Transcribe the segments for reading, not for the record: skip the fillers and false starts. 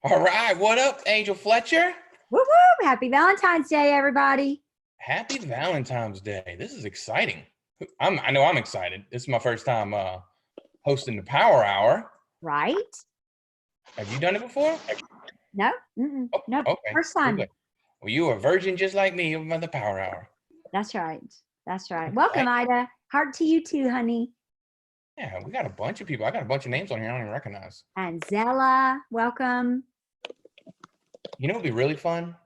All right, what up, Angel Fletcher? Woo woo! Happy Valentine's Day, everybody. Happy Valentine's Day. This is exciting. I know I'm excited. This is my first time hosting the Power Hour. Right? Have you done it before? No, Oh, no, okay. first time. Good. Well, you a virgin just like me about the Power Hour. That's right. That's right. Right? Welcome, Ida. Heart to you too, honey. Yeah, we got a bunch of people. I got a bunch of names on here I don't even recognize. And Zella, welcome. You know what'd be really fun?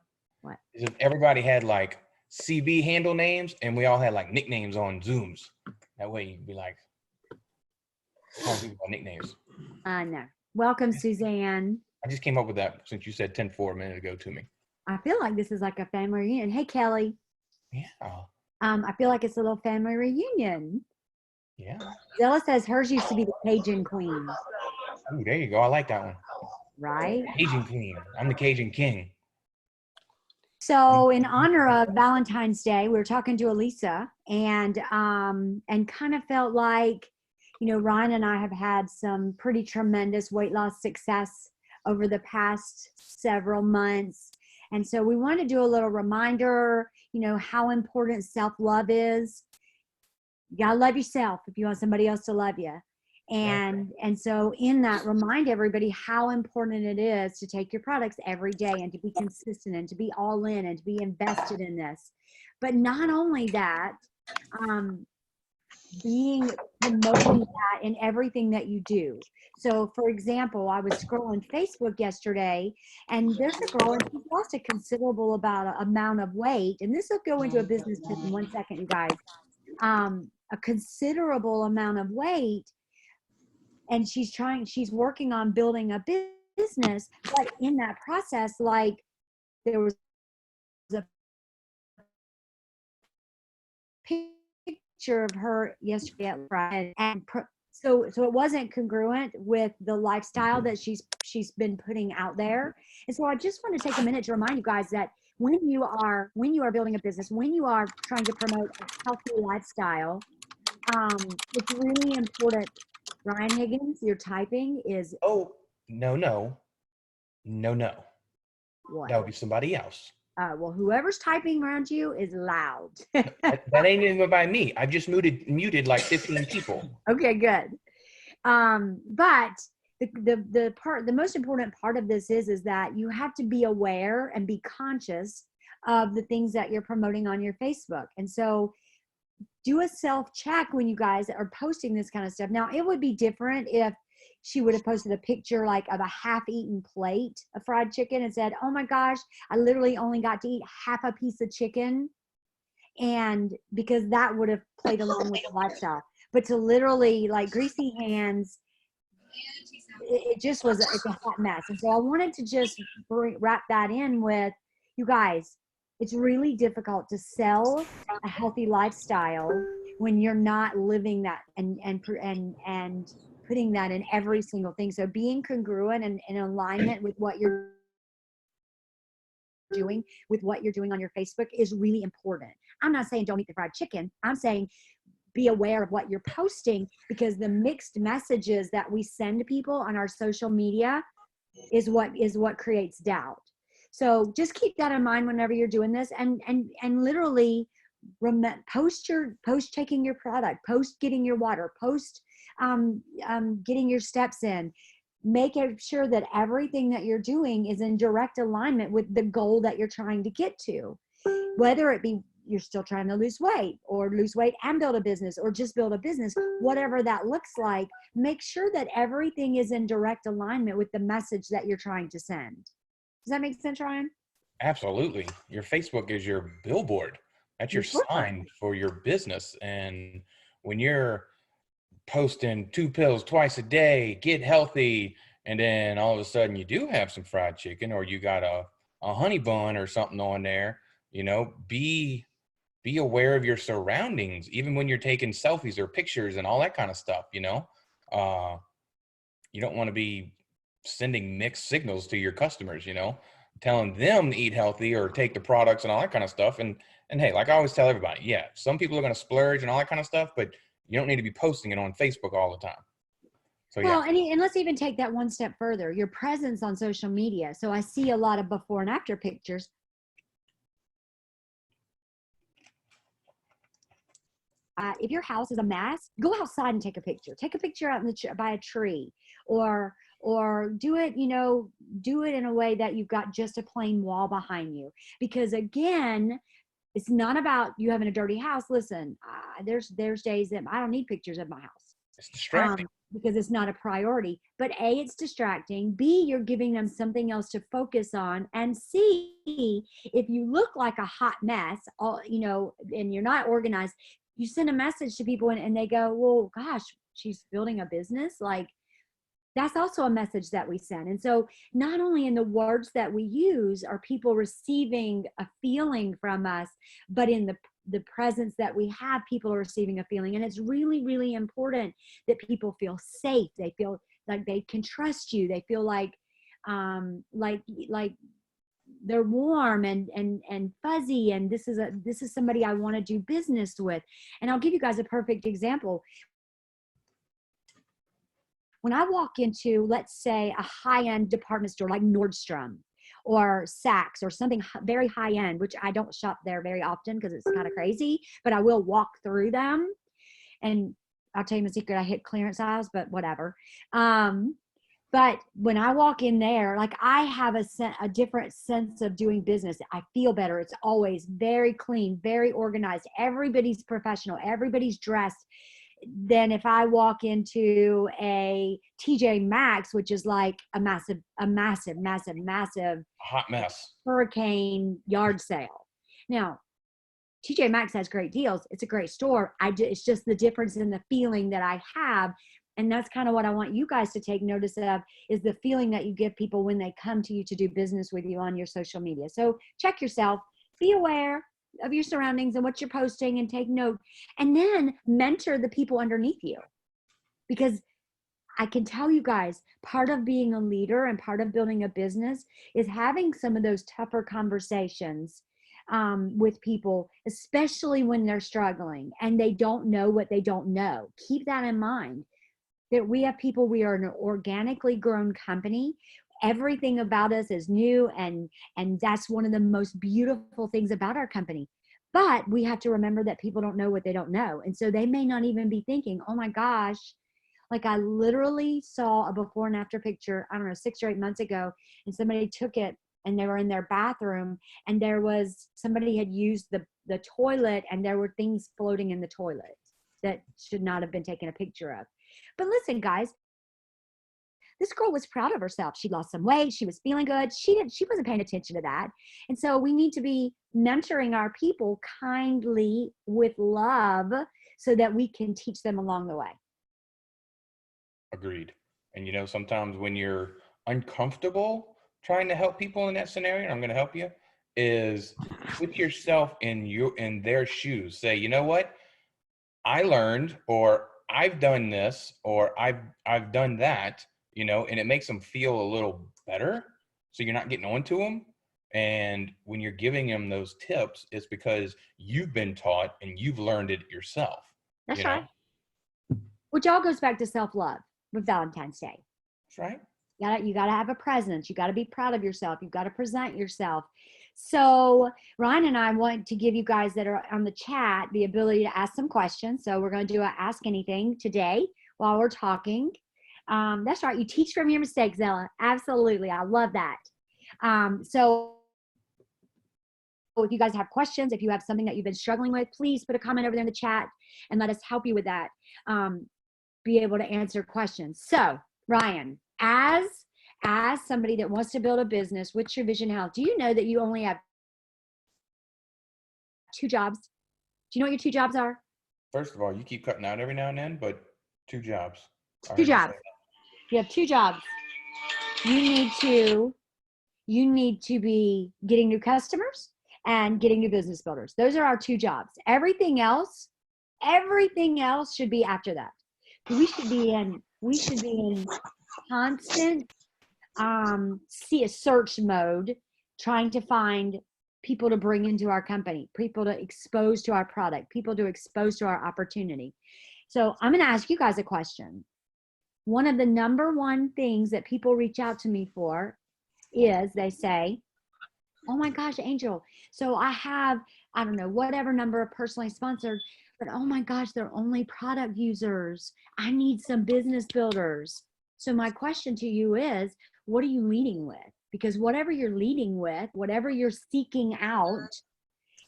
What? Is if everybody had like CB handle names and we all had like nicknames on Zooms. That way you'd be like, calling people by nicknames. No. Welcome, Suzanne. I just came up with that since you said 10-4 a minute ago to me. I feel like this is like a family reunion. Hey, Kelly. Yeah. I feel like it's a little family reunion. Yeah. Zella says hers used to be the Cajun Queen. Ooh, there you go. I like that one. Right? Cajun Queen. I'm the Cajun King. So in honor of Valentine's Day, we were talking to Elisa and kind of felt like, Ryan and I have had some pretty tremendous weight loss success over the past several months. And so we want to do a little reminder, how important self-love is. You gotta love yourself if you want somebody else to love you. And so in that, remind everybody how important it is to take your products every day and to be consistent and to be all in and to be invested in this. But not only that, promoting that in everything that you do. So for example, I was scrolling Facebook yesterday and there's a girl and she's lost a considerable amount of weight. And this will go into a business tip in 1 second, you guys. A considerable amount of weight. And she's working on building a business, but in that process, like there was a picture of her yesterday at Friday, and so it wasn't congruent with the lifestyle that she's been putting out there. And so I just want to take a minute to remind you guys that when you are building a business, when you are trying to promote a healthy lifestyle, it's really important. Ryan Higgins, your typing is. Oh, no. What? That would be somebody else. Well, whoever's typing around you is loud. that ain't even by me. I've just muted like 15 people. Okay, good. But the most important part of this is that you have to be aware and be conscious of the things that you're promoting on your Facebook. And so do a self-check when you guys are posting this kind of stuff. Now, it would be different if she would have posted a picture like of a half-eaten plate of fried chicken and said, oh my gosh, I literally only got to eat half a piece of chicken. And because that would have played along with the lifestyle. But to literally like greasy hands, it just was it's a hot mess. And so I wanted to just wrap that in with you guys. It's really difficult to sell a healthy lifestyle when you're not living that and putting that in every single thing. So being congruent and in alignment with what you're doing on your Facebook is really important. I'm not saying don't eat the fried chicken. I'm saying be aware of what you're posting, because the mixed messages that we send to people on our social media is what creates doubt. So just keep that in mind whenever you're doing this, and literally post taking your product, post getting your water, post getting your steps in. Make sure that everything that you're doing is in direct alignment with the goal that you're trying to get to, whether it be you're still trying to lose weight and build a business, or just build a business, whatever that looks like. Make sure that everything is in direct alignment with the message that you're trying to send. Does that make sense, Ryan? Absolutely. Your Facebook is your billboard. That's your sign for your business. And when you're posting 2 pills twice a day, get healthy, and then all of a sudden you do have some fried chicken, or you got a honey bun or something on there, be aware of your surroundings, even when you're taking selfies or pictures and all that kind of stuff. You don't want to be sending mixed signals to your customers, telling them to eat healthy or take the products and all that kind of stuff. And hey, like I always tell everybody, yeah, some people are going to splurge and all that kind of stuff, but you don't need to be posting it on Facebook all the time. So Well, yeah. and let's even take that one step further. Your presence on social media. So I see a lot of before and after pictures. If your house is a mess, go outside and take a picture. Take a picture out in by a tree, or do it, do it in a way that you've got just a plain wall behind you. Because again, it's not about you having a dirty house. Listen, there's days that I don't need pictures of my house, It's distracting. because it's not a priority. But A, it's distracting. B, you're giving them something else to focus on. And C, if you look like a hot mess, and you're not organized, you send a message to people and they go, well, gosh, she's building a business. Like, that's also a message that we send. And so not only in the words that we use are people receiving a feeling from us, but in the presence that we have, people are receiving a feeling. And it's really, really important that people feel safe. They feel like they can trust you. They feel like they're warm and fuzzy. And this is somebody I want to do business with. And I'll give you guys a perfect example. When I walk into, let's say, a high-end department store like Nordstrom or Saks or something very high-end, which I don't shop there very often because it's kind of crazy, but I will walk through them. And I'll tell you my secret, I hit clearance aisles, but whatever. But when I walk in there, like, I have a different sense of doing business. I feel better. It's always very clean, very organized. Everybody's professional. Everybody's dressed. Than if I walk into a TJ Maxx, which is like a massive Hot mess. hurricane yard sale. Now, TJ Maxx has great deals. It's a great store. It's just the difference in the feeling that I have. And that's kind of what I want you guys to take notice of, is the feeling that you give people when they come to you to do business with you on your social media. So check yourself, be aware of your surroundings and what you're posting, and take note, and then mentor the people underneath you. Because I can tell you guys, part of being a leader and part of building a business is having some of those tougher conversations with people, especially when they're struggling and they don't know what they don't know. Keep that in mind, that we have people, we are an organically grown company. Everything about us is new, and that's one of the most beautiful things about our company. But we have to remember that people don't know what they don't know. And so they may not even be thinking, oh my gosh, like, I literally saw a before and after picture, I don't know, 6 or 8 months ago, and somebody took it and they were in their bathroom, and somebody had used the toilet, and there were things floating in the toilet that should not have been taken a picture of. But listen, guys, this girl was proud of herself. She lost some weight. She was feeling good. She wasn't paying attention to that. And so we need to be mentoring our people kindly with love so that we can teach them along the way. Agreed. And sometimes when you're uncomfortable trying to help people in that scenario, and I'm going to help you, is put yourself in their shoes. Say, you know what? I learned, or I've done this, or I've done that, and it makes them feel a little better. So you're not getting on to them. And when you're giving them those tips, it's because you've been taught and you've learned it yourself. That's right. Which all goes back to self-love with Valentine's Day. That's right. You gotta have a presence. You gotta be proud of yourself. You've got to present yourself. So Ryan and I want to give you guys that are on the chat the ability to ask some questions. So we're going to do a Ask Anything today while we're talking. That's right. You teach from your mistakes, Ella. Absolutely. I love that. So if you guys have questions, if you have something that you've been struggling with, please put a comment over there in the chat and let us help you with that. Be able to answer questions. So Ryan, as somebody that wants to build a business with True Vision Health, do you know that you only have 2 jobs? Do you know what your 2 jobs are? First of all, you keep cutting out every now and then, but 2 jobs. 2 jobs. You have 2 jobs. You need to be getting new customers and getting new business builders. Those are our 2 jobs. Everything else should be after that. We should be in constant search mode, trying to find people to bring into our company, people to expose to our product, people to expose to our opportunity. So I'm going to ask you guys a question. one of the number one things that people reach out to me for is they say, oh my gosh, Angel, so I have, I don't know, whatever number of personally sponsored, but oh my gosh, they're only product users. I need some business builders. So my question to you is, what are you leading with? Because whatever you're leading with, whatever you're seeking out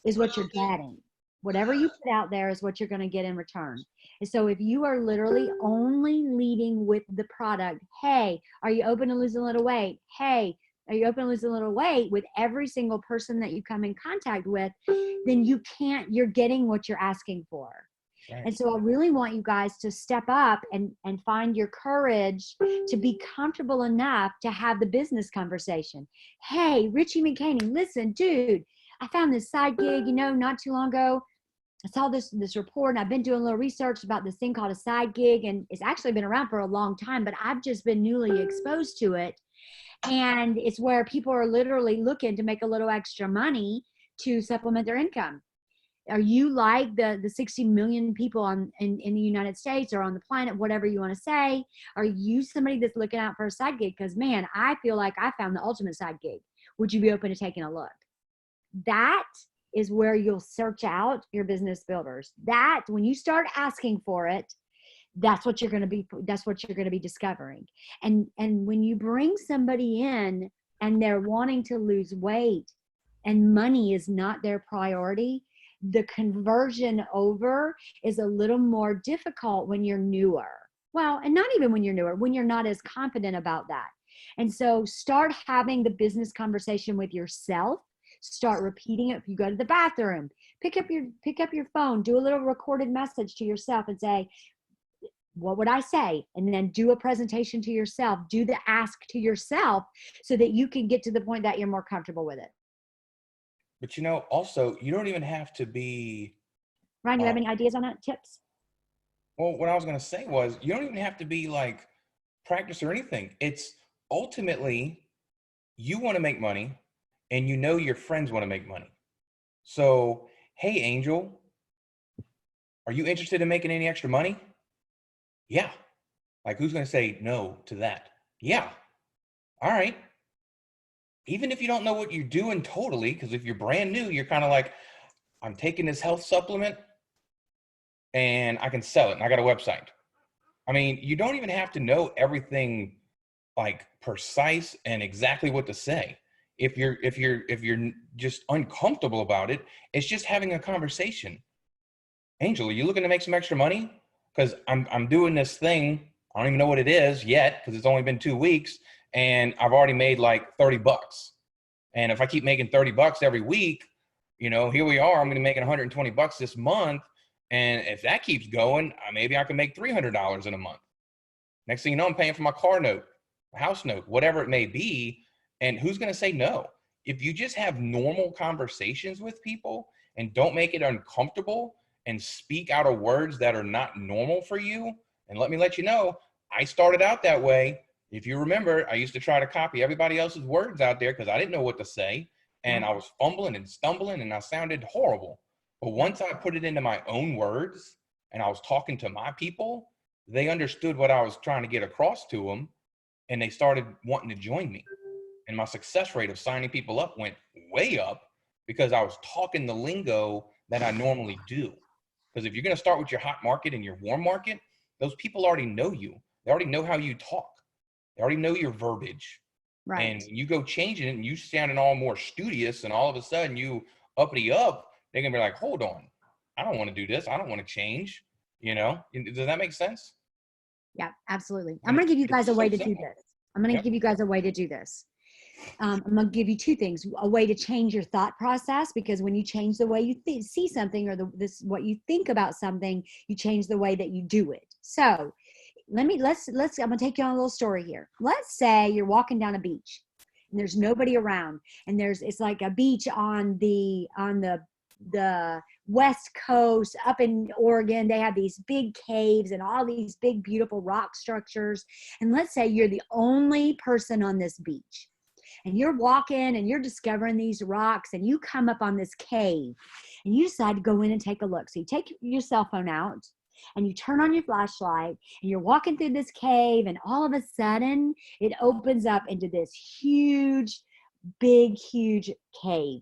is what you're getting. Whatever you put out there is what you're going to get in return. And so if you are literally only leading with the product, hey, are you open to losing a little weight? Hey, are you open to losing a little weight with every single person that you come in contact with, then you're getting what you're asking for. Right. And so I really want you guys to step up and find your courage to be comfortable enough to have the business conversation. Hey, Richie McCaney, listen, dude, I found this side gig, not too long ago. I saw this report, and I've been doing a little research about this thing called a side gig, and it's actually been around for a long time, but I've just been newly exposed to it. And it's where people are literally looking to make a little extra money to supplement their income. Are you like the 60 million people in the United States or on the planet, whatever you want to say? Are you somebody that's looking out for a side gig? Because, man, I feel like I found the ultimate side gig. Would you be open to taking a look? That is where you'll search out your business builders. That, when you start asking for it, that's what you're going to be discovering. And when you bring somebody in and they're wanting to lose weight and money is not their priority, the conversion over is a little more difficult when you're newer. Well, and not even when you're newer, when you're not as confident about that. And so start having the business conversation with yourself. Start repeating it. If you go to the bathroom, pick up your phone, do a little recorded message to yourself and say, what would I say? And then do a presentation to yourself, do the ask to yourself so that you can get to the point that you're more comfortable with it. But also, you don't even have to be. Ryan, you have any ideas on that? Tips? Well, what I was going to say was, you don't even have to be like practice or anything. It's ultimately, you want to make money and your friends want to make money. So, hey, Angel, are you interested in making any extra money? Yeah. Like, who's going to say no to that? Yeah. All right. Even if you don't know what you're doing totally, because if you're brand new, you're kind of like, I'm taking this health supplement and I can sell it and I got a website. I mean, you don't even have to know everything like precise and exactly what to say. If you're just uncomfortable about it, it's just having a conversation. Angel, are you looking to make some extra money? Because I'm doing this thing. I don't even know what it is yet because it's only been 2 weeks and I've already made like $30. And if I keep making $30 every week, here we are, I'm going to be making $120 this month. And if that keeps going, maybe I can make $300 in a month. Next thing you know, I'm paying for my car note, house note, whatever it may be. And who's going to say no? If you just have normal conversations with people and don't make it uncomfortable and speak out of words that are not normal for you, and let me let you know, I started out that way. If you remember, I used to try to copy everybody else's words out there because I didn't know what to say. And I was fumbling and stumbling and I sounded horrible. But once I put it into my own words and I was talking to my people, they understood what I was trying to get across to them and they started wanting to join me. And my success rate of signing people up went way up because I was talking the lingo that I normally do. Because if you're going to start with your hot market and your warm market, those people already know you. They already know how you talk. They already know your verbiage. Right. And when you go changing it and you sounding all more studious and all of a sudden you uppity up, they're going to be like, hold on. I don't want to do this. I don't want to change. Does that make sense? Yeah, absolutely. I'm going to give you guys a way to do this. I'm going to give you guys a way to do this. I'm going to give you two things. A way to change your thought process, because when you change the way you see something or what you think about something, you change the way that you do it. So I'm going to take you on a little story here. Let's say you're walking down a beach and there's nobody around and it's like a beach on the West Coast up in Oregon. They have these big caves and all these big, beautiful rock structures. And let's say you're the only person on this beach. And you're walking and you're discovering these rocks and you come up on this cave and you decide to go in and take a look. So you take your cell phone out and you turn on your flashlight and you're walking through this cave, and all of a sudden it opens up into this huge, big, huge cave.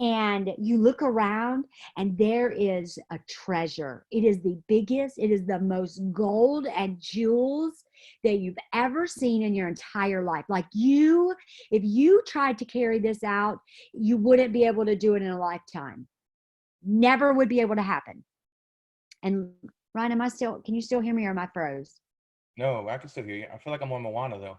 And you look around and there is a treasure. It is the biggest, it is the most gold and jewels that you've ever seen in your entire life. Like if you tried to carry this out, you wouldn't be able to do it in a lifetime. Never would be able to happen. And Ryan, can you still hear me, or am I froze? No, I can still hear you. I feel like I'm on Moana though.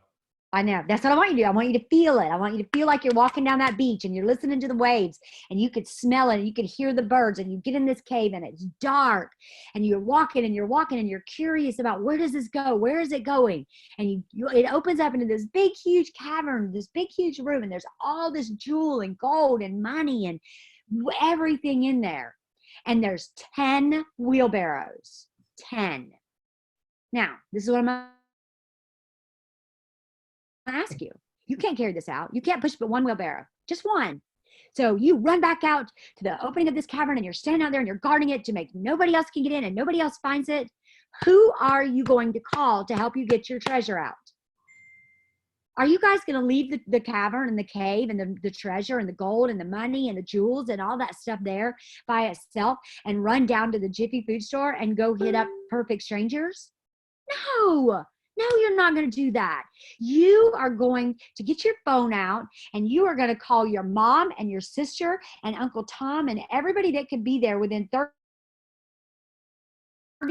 I know. That's what I want you to do. I want you to feel it. I want you to feel like you're walking down that beach and you're listening to the waves, and you could smell it and you could hear the birds, and you get in this cave and it's dark, and you're walking and you're walking and you're curious about, where does this go? Where is it going? And it opens up into this big, huge cavern, this big, huge room, and there's all this jewel and gold and money and everything in there. And there's 10 wheelbarrows. 10. Now, this is what I'm ask you. You can't carry this out. You can't push but one wheelbarrow, just one. So you run back out to the opening of this cavern, and you're standing out there and you're guarding it to make nobody else can get in and nobody else finds it. Who are you going to call to help you get your treasure out? Are you guys going to leave the cavern and the cave and the treasure and the gold and the money and the jewels and all that stuff there by itself and run down to the Jiffy food store and go hit up perfect strangers? No, you're not going to do that. You are going to get your phone out, and you are going to call your mom and your sister and Uncle Tom and everybody that could be there within 30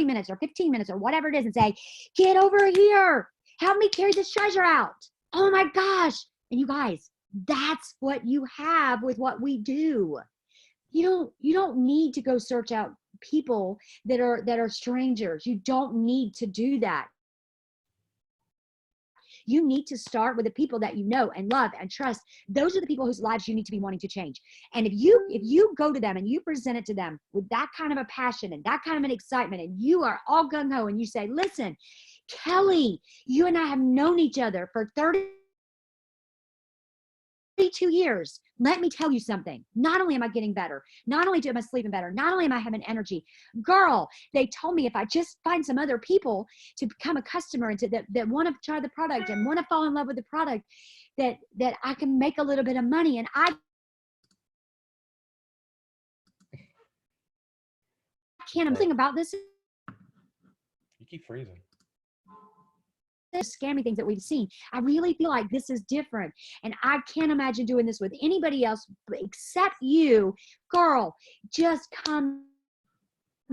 minutes or 15 minutes or whatever it is, and say, get over here. Help me carry this treasure out. Oh my gosh. And you guys, that's what you have with what we do. You don't need to go search out people that are strangers. You don't need to do that. You need to start with the people that you know and love and trust. Those are the people whose lives you need to be wanting to change. And if you go to them and you present it to them with that kind of a passion and that kind of an excitement, and you are all gung-ho and you say, listen, Kelly, you and I have known each other for 32 years. Let me tell you something. Not only am I getting better, not only am I sleeping better, not only am I having energy, girl, they told me if I just find some other people to become a customer and that want to try the product and want to fall in love with the product, that I can make a little bit of money. And I can't think about this. You keep freezing. Scammy things that we've seen. I really feel like this is different, and I can't imagine doing this with anybody else except you. Girl, just come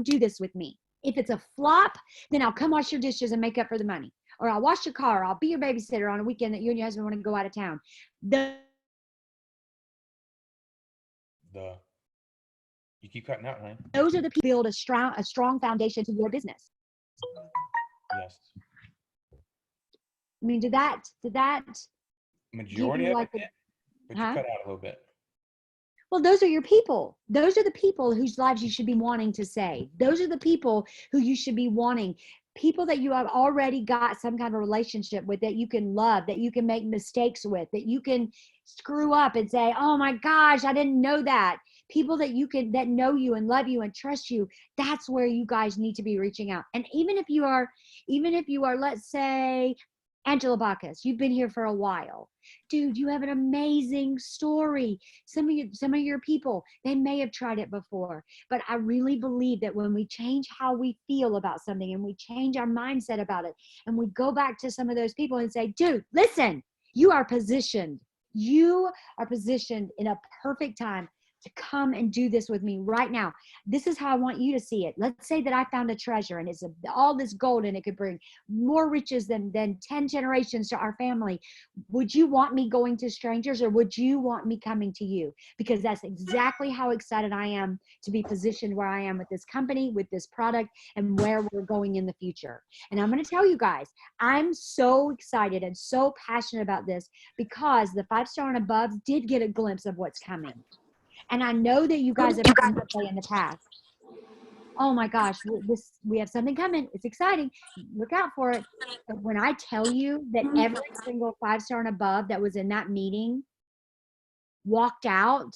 do this with me. If it's a flop, then I'll come wash your dishes and make up for the money, or I'll wash your car, or I'll be your babysitter on a weekend that you and your husband want to go out of town. You keep cutting out, honey. Those are the people who build a strong foundation to your business. Yes. I mean, did that Majority of it, but you cut out a little bit. Well, those are your people. Those are the people whose lives you should be wanting to save. Those are the people who you should be wanting. People that you have already got some kind of relationship with, that you can love, that you can make mistakes with, that you can screw up and say, oh my gosh, I didn't know that. People that know you and love you and trust you. That's where you guys need to be reaching out. And even if you are, let's say, Angela Bacchus, you've been here for a while. Dude, you have an amazing story. Some of your people, they may have tried it before, but I really believe that when we change how we feel about something and we change our mindset about it, and we go back to some of those people and say, dude, listen, you are positioned in a perfect time to come and do this with me right now. This is how I want you to see it. Let's say that I found a treasure and it's all this gold, and it could bring more riches than 10 generations to our family. Would you want me going to strangers, or would you want me coming to you? Because that's exactly how excited I am to be positioned where I am with this company, with this product, and where we're going in the future. And I'm going to tell you guys, I'm so excited and so passionate about this because the 5-star and above did get a glimpse of what's coming. And I know that you guys have come to play in the past. Oh my gosh, we have something coming. It's exciting. Look out for it. But when I tell you that every single 5-star and above that was in that meeting walked out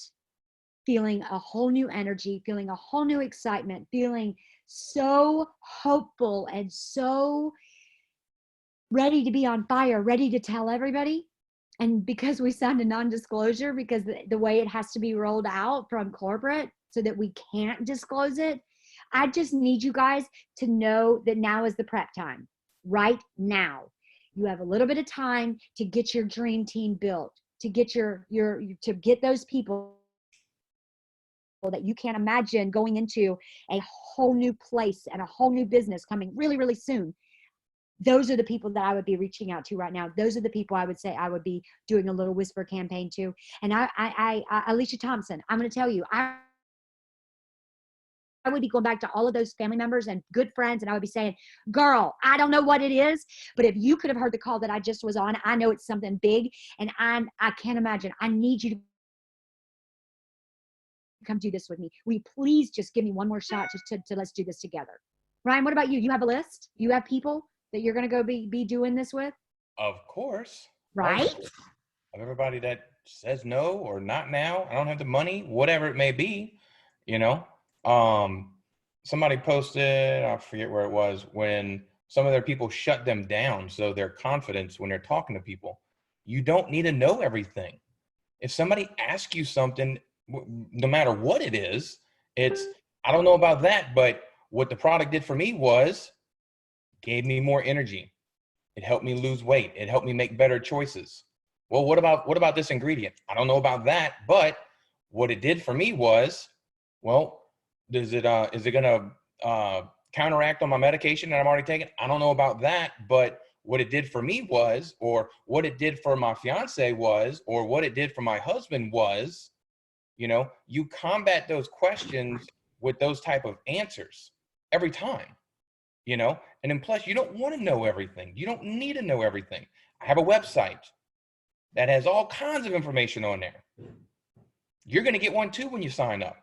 feeling a whole new energy, feeling a whole new excitement, feeling so hopeful and so ready to be on fire, ready to tell everybody. And because we signed a non-disclosure, because the way it has to be rolled out from corporate so that we can't disclose it, I just need you guys to know that now is the prep time. Right now. You have a little bit of time to get your dream team built, to get to get those people that you can't imagine going into a whole new place and a whole new business coming really, really soon. Those are the people that I would be reaching out to right now. Those are the people I would say I would be doing a little whisper campaign to. And Alicia Thompson, I'm going to tell you, I would be going back to all of those family members and good friends, and I would be saying, girl, I don't know what it is, but if you could have heard the call that I just was on, I know it's something big, and I can't imagine. I need you to come do this with me. Will you please just give me one more shot to let's do this together? Ryan, what about you? You have a list? You have people that you're going to go be doing this with? Of course. Right? Of everybody that says no or not now, I don't have the money, whatever it may be, you know. Somebody posted, I forget where it was, when some of their people shut them down. So their confidence when they're talking to people, you don't need to know everything. If somebody asks you something, no matter what it is, it's, I don't know about that, but what the product did for me was gave me more energy. It helped me lose weight. It helped me make better choices. Well, what about this ingredient? I don't know about that, but what it did for me was, well, is it gonna counteract on my medication that I'm already taking? I don't know about that, but what it did for me was, or what it did for my fiance was, or what it did for my husband was, you combat those questions with those type of answers every time, and then plus you don't want to know everything. You don't need to know everything. I have a website that has all kinds of information on there. You're going to get one too when you sign up,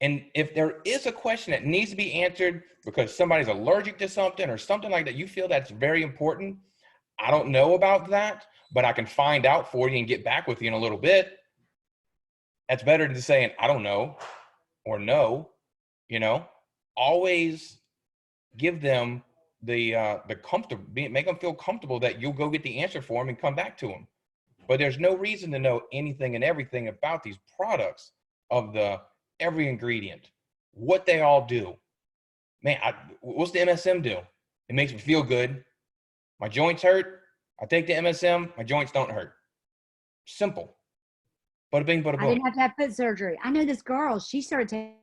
and if there is a question that needs to be answered because somebody's allergic to something or something like that, you feel that's very important. I don't know about that, but I can find out for you and get back with you in a little bit. That's better than saying, I don't know or no, always give them the comfortable, make them feel comfortable that you'll go get the answer for them and come back to them. But there's no reason to know anything and everything about these products of every ingredient, what they all do. Man, what's the MSM do? It makes me feel good. My joints hurt. I take the MSM. My joints don't hurt. Simple. Bada bing, bada boom. I didn't have to have foot surgery. I know this girl. She started taking.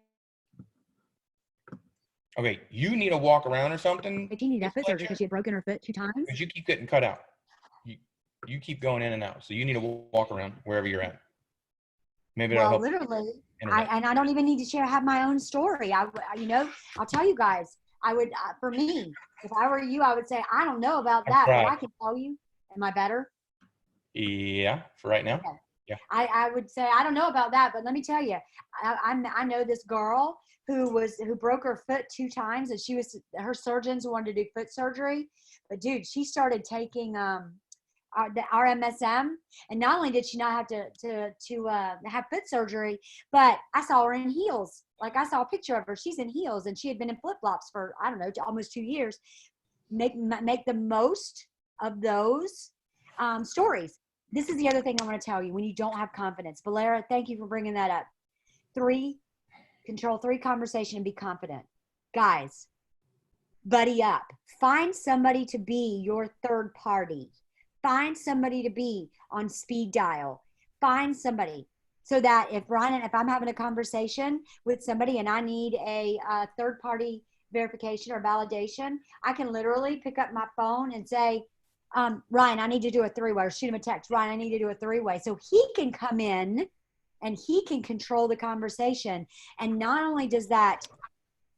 Okay, you need to walk around or something. She needed foot surgery because she had broken her foot 2 times. Because you keep getting cut out. You keep going in and out. So you need to walk around wherever you're at. Maybe that'll help. Literally. I don't even need to have my own story. I'll tell you guys, I would, for me, if I were you, I would say, I don't know about that, but I can tell you. Am I better? Yeah, for right now. Okay. Yeah. I would say, I don't know about that, but let me tell you, I know this girl who broke her foot 2 times, and her surgeons wanted to do foot surgery, but dude, she started taking, the RMSM, and not only did she not have to have foot surgery, but I saw her in heels. Like, I saw a picture of her. She's in heels, and she had been in flip-flops for, I don't know, almost 2 years. Make the most of those stories. This is the other thing I want to tell you when you don't have confidence. Valera, thank you for bringing that up. 3, control 3 conversation and be confident. Guys, buddy up. Find somebody to be your third party. Find somebody to be on speed dial. Find somebody so that if I'm having a conversation with somebody and I need a third party verification or validation, I can literally pick up my phone and say, Ryan, I need to do a 3-way, or shoot him a text. Ryan, I need to do a 3-way. So he can come in and he can control the conversation. And not only does that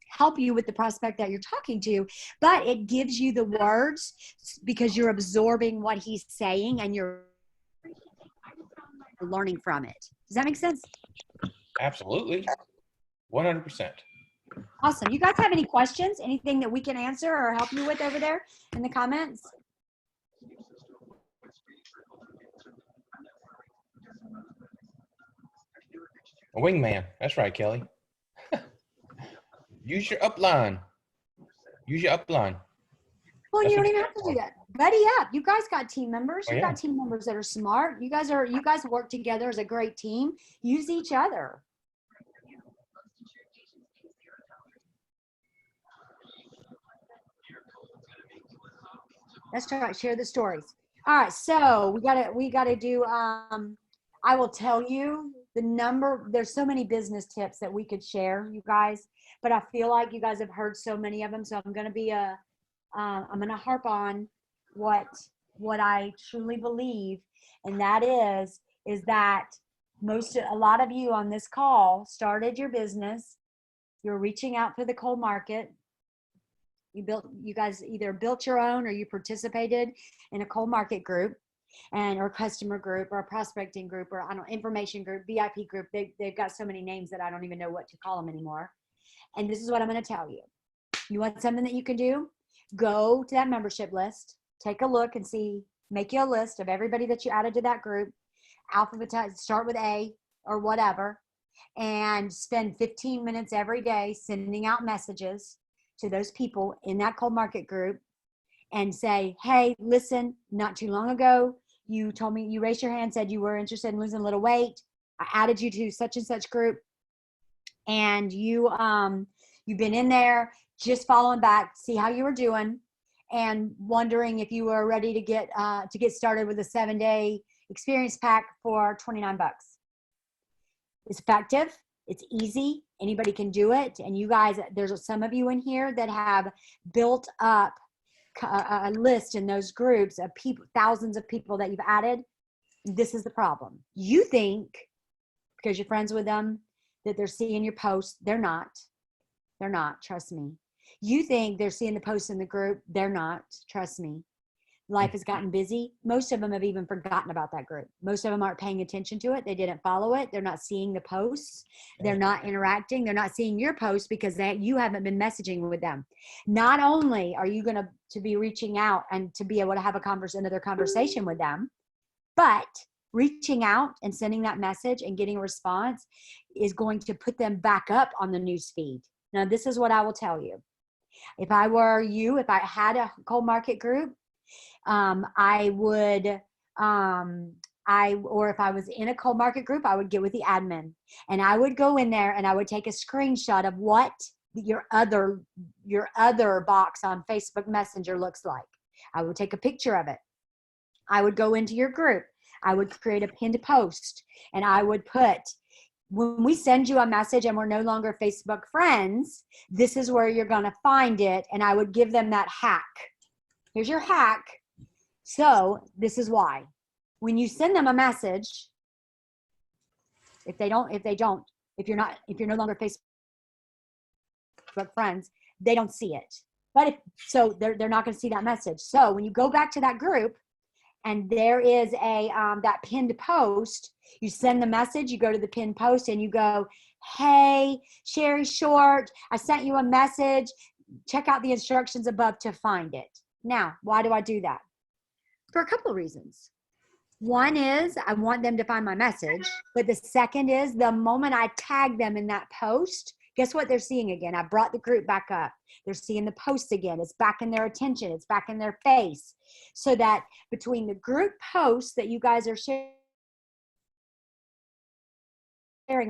help you with the prospect that you're talking to, but it gives you the words because you're absorbing what he's saying and you're learning from it. Does that make sense? Absolutely. 100%. Awesome. You guys have any questions? Anything that we can answer or help you with over there in the comments? A wingman. That's right, Kelly. Use your upline. Use your upline. Well, That's you what don't you even got have to do for. that. Buddy up. You guys got team members. Oh You've yeah. got team members that are smart. You guys work together as a great team. Use each other. That's right. Share the stories. All right. So we gotta do I will tell you the number. There's so many business tips that we could share, you guys, but I feel like you guys have heard so many of them. So I'm gonna harp on what what I truly believe, and that is that a lot of you on this call started your business. You're reaching out for the cold market. You guys either built your own or you participated in a cold market group and or customer group or a prospecting group or I don't know, information group, VIP group. They've got so many names that I don't even know what to call them anymore. And this is what I'm going to tell you. You want something that you can do? Go to that membership list, take a look and see, make you a list of everybody that you added to that group, alphabetize, start with A or whatever, and spend 15 minutes every day sending out messages to those people in that cold market group and say, hey, listen, not too long ago, you told me, you raised your hand, said you were interested in losing a little weight. I added you to such and such group. And you've been in there just following back, see how you were doing and wondering if you were ready to get started with a 7-day experience pack for 29 bucks. It's effective. It's easy. Anybody can do it. And you guys, there's some of you in here that have built up a list in those groups of people, thousands of people that you've added. This is the problem. You think because you're friends with them that they're seeing your posts. They're not. They're not. Trust me. You think they're seeing the posts in the group. They're not. Trust me. Life has gotten busy. Most of them have even forgotten about that group. Most of them aren't paying attention to it. They didn't follow it. They're not seeing the posts. They're not interacting. They're not seeing your posts because you haven't been messaging with them. Not only are you going to be reaching out and to be able to have another conversation with them, but reaching out and sending that message and getting a response is going to put them back up on the news feed. Now, this is what I will tell you. If I were you, if I had a cold market group, I would, or if I was in a cold market group, I would get with the admin and I would go in there and I would take a screenshot of what your other box on Facebook Messenger looks like. I would take a picture of it. I would go into your group. I would create a pinned post and I would put, when we send you a message and we're no longer Facebook friends, this is where you're going to find it. And I would give them that hack. Here's your hack. So this is why. When you send them a message, if you're no longer Facebook friends, they don't see it. But they're not going to see that message. So when you go back to that group and there is that pinned post, you send the message, you go to the pinned post and you go, hey, Sherry Short, I sent you a message. Check out the instructions above to find it. Now, why do I do that? For a couple of reasons. One is I want them to find my message, but the second is the moment I tag them in that post, guess what they're seeing again? I brought the group back up. They're seeing the posts again. It's back in their attention. It's back in their face. So that between the group posts that you guys are sharing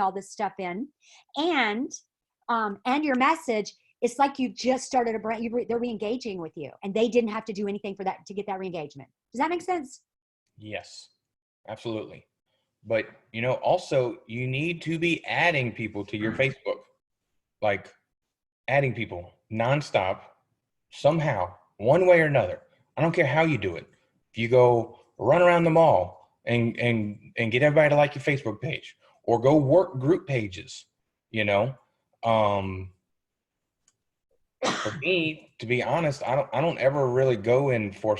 all this stuff in and your message, it's like you just started they're re-engaging with you and they didn't have to do anything for that to get that re-engagement. Does that make sense? Yes, absolutely. But, also you need to be adding people to your Facebook, like adding people nonstop, somehow, one way or another. I don't care how you do it. If you go run around the mall and get everybody to like your Facebook page or go work group pages, for me, to be honest, I don't ever really go in for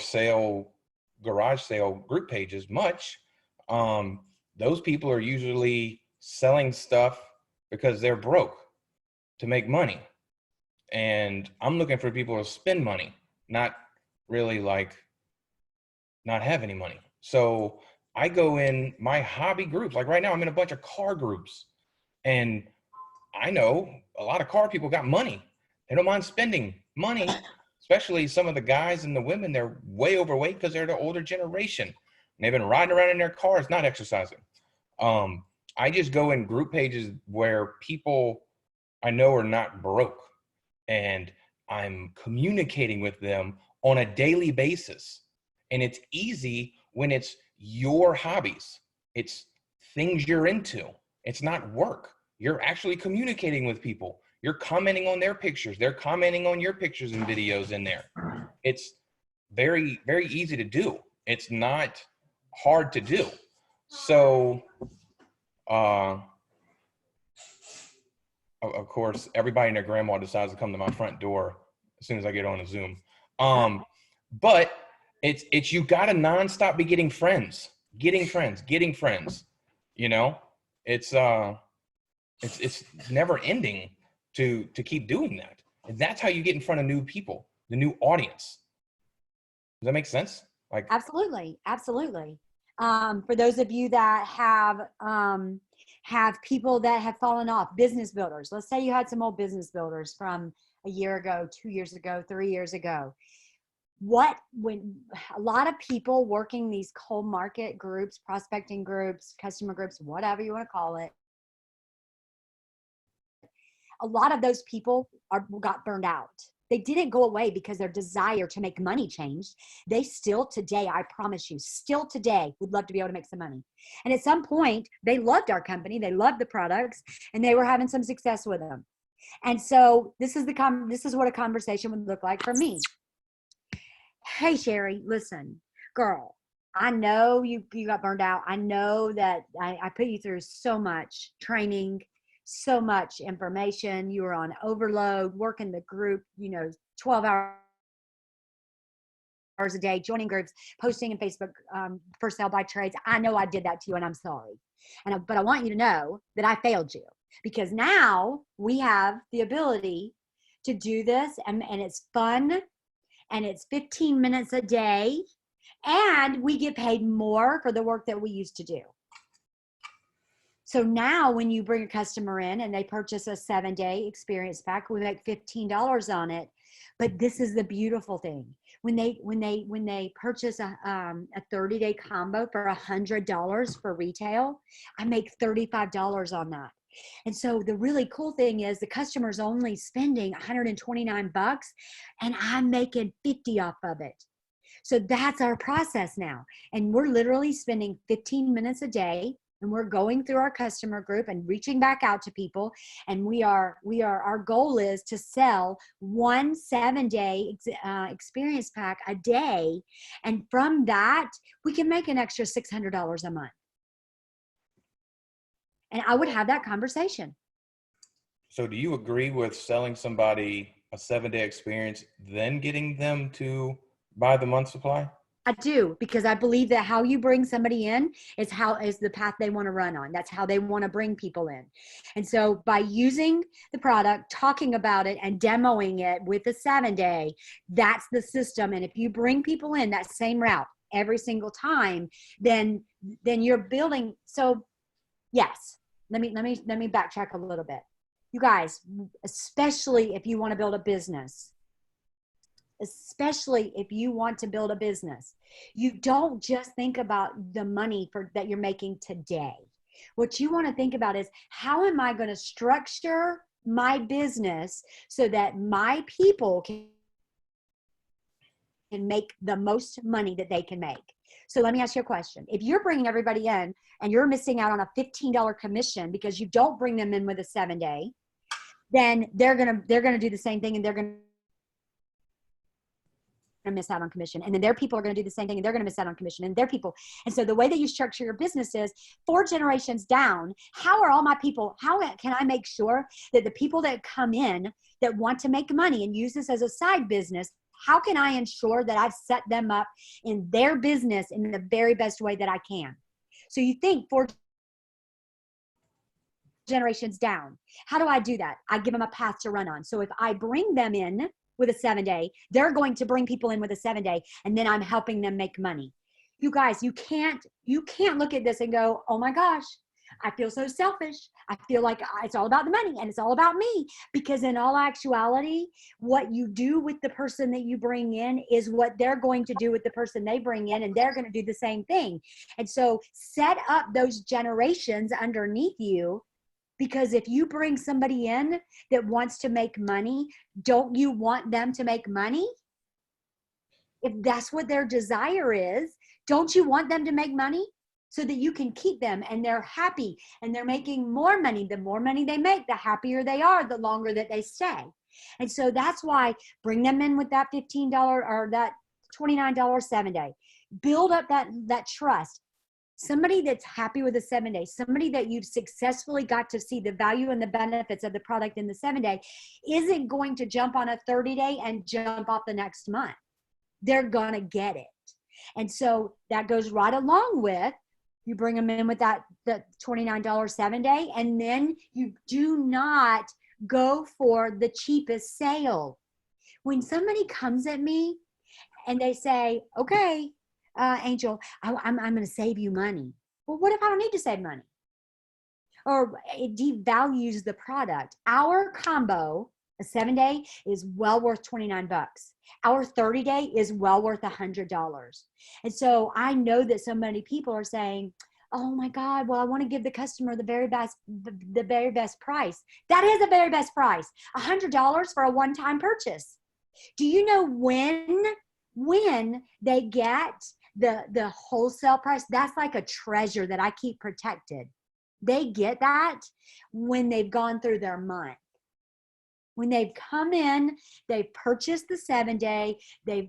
garage sale group pages much. Those people are usually selling stuff because they're broke to make money. And I'm looking for people to spend money, not really not have any money. So I go in my hobby groups. Like right now, I'm in a bunch of car groups and I know a lot of car people got money. They don't mind spending money, especially some of the guys and the women. They're way overweight because they're the older generation. And they've been riding around in their cars, not exercising. I just go in group pages where people I know are not broke, and I'm communicating with them on a daily basis. And it's easy when it's your hobbies. It's things you're into. It's not work. You're actually communicating with people. You're commenting on their pictures. They're commenting on your pictures and videos in there. It's very, very easy to do. It's not hard to do. So, of course, everybody and their grandma decides to come to my front door as soon as I get on a Zoom. But it's you got to nonstop be getting friends. You know, it's never ending to keep doing that. And that's how you get in front of new people, the new audience. Does that make sense? Like, absolutely. For those of you that have people that have fallen off, business builders. Let's say you had some old business builders from a year ago, 2 years ago, 3 years ago. When a lot of people working these cold market groups, prospecting groups, customer groups, whatever you want to call it, a lot of those people got burned out. They didn't go away because their desire to make money changed. They still today, I promise you, still today would love to be able to make some money. And at some point, they loved our company, they loved the products, and they were having some success with them. And so this is what a conversation would look like for me. Hey, Sherry, listen, girl, I know you got burned out. I know that I put you through so much training, so much information. You were on overload, working the group, 12 hours a day, joining groups, posting in Facebook for sale by trades. I know I did that to you, and I'm sorry. But I want you to know that I failed you, because now we have the ability to do this, and it's fun, and it's 15 minutes a day, and we get paid more for the work that we used to do. So now when you bring a customer in and they purchase a 7-day experience pack, we make $15 on it. But this is the beautiful thing. When they purchase a 30-day combo for $100 for retail, I make $35 on that. And so the really cool thing is the customer's only spending $129 and I'm making 50 off of it. So that's our process now. And we're literally spending 15 minutes a day, and we're going through our customer group and reaching back out to people. And our goal is to sell one 7-day experience pack a day. And from that, we can make an extra $600 a month. And I would have that conversation. So do you agree with selling somebody a 7-day experience, then getting them to buy the month supply? I do, because I believe that how you bring somebody in is the path they want to run on. That's how they want to bring people in. And so by using the product, talking about it, and demoing it with a 7-day, that's the system. And if you bring people in that same route every single time, then you're building. So yes, let me backtrack a little bit. You guys, especially if you want to build a business, you don't just think about the money that you're making today. What you want to think about is, how am I going to structure my business so that my people can make the most money that they can make? So let me ask you a question. If you're bringing everybody in and you're missing out on a $15 commission because you don't bring them in with a 7-day, then they're going to do the same thing, and they're going to miss out on commission. And then their people are going to do the same thing, and they're going to miss out on commission, and their people. And so the way that you structure your business is 4 generations down. How are all my people? How can I make sure that the people that come in that want to make money and use this as a side business, how can I ensure that I've set them up in their business in the very best way that I can? So you think 4 generations down. How do I do that? I give them a path to run on. So if I bring them in with a 7-day, they're going to bring people in with a 7-day, and then I'm helping them make money. You guys, you can't look at this and go, oh my gosh, I feel so selfish. I feel like it's all about the money and it's all about me, because in all actuality, what you do with the person that you bring in is what they're going to do with the person they bring in, and they're going to do the same thing. And so set up those generations underneath you, because if you bring somebody in that wants to make money, don't you want them to make money? If that's what their desire is, don't you want them to make money so that you can keep them and they're happy and they're making more money? The more money they make, the happier they are, the longer that they stay. And so that's why bring them in with that $15 or that $29 7-day. Build up that trust. Somebody that's happy with the 7-day, somebody that you've successfully got to see the value and the benefits of the product in the 7-day, isn't going to jump on a 30-day and jump off the next month. They're going to get it. And so that goes right along with, you bring them in with the $29 7-day, and then you do not go for the cheapest sale. When somebody comes at me and they say, okay, Angel, I'm going to save you money. Well, what if I don't need to save money? Or it devalues the product. Our combo, a 7-day, is well worth $29. Our 30-day is well worth $100. And so I know that so many people are saying, oh my God, well, I want to give the customer the very best price. That is the very best price, $100 for a one-time purchase. Do you know when they get the wholesale price? That's like a treasure that I keep protected. They get that when they've gone through their month. When they've come in, they've purchased the 7-day, they've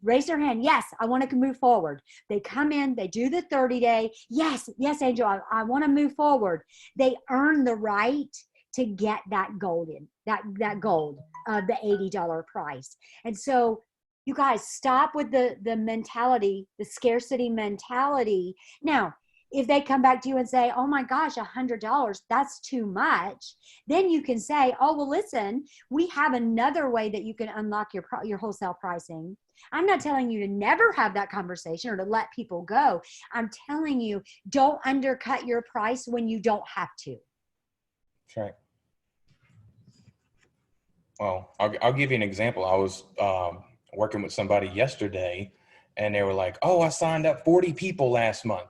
raised their hand. Yes, I want to move forward. They come in, they do the 30-day. Yes, Angel, I want to move forward. They earn the right to get that gold of the $80 price. And so you guys, stop with the mentality, the scarcity mentality. Now, if they come back to you and say, oh my gosh, $100, that's too much, then you can say, oh, well, listen, we have another way that you can unlock your wholesale pricing. I'm not telling you to never have that conversation or to let people go. I'm telling you, don't undercut your price when you don't have to. That's right. Well, I'll give you an example. I was working with somebody yesterday, and they were like, oh, I signed up 40 people last month.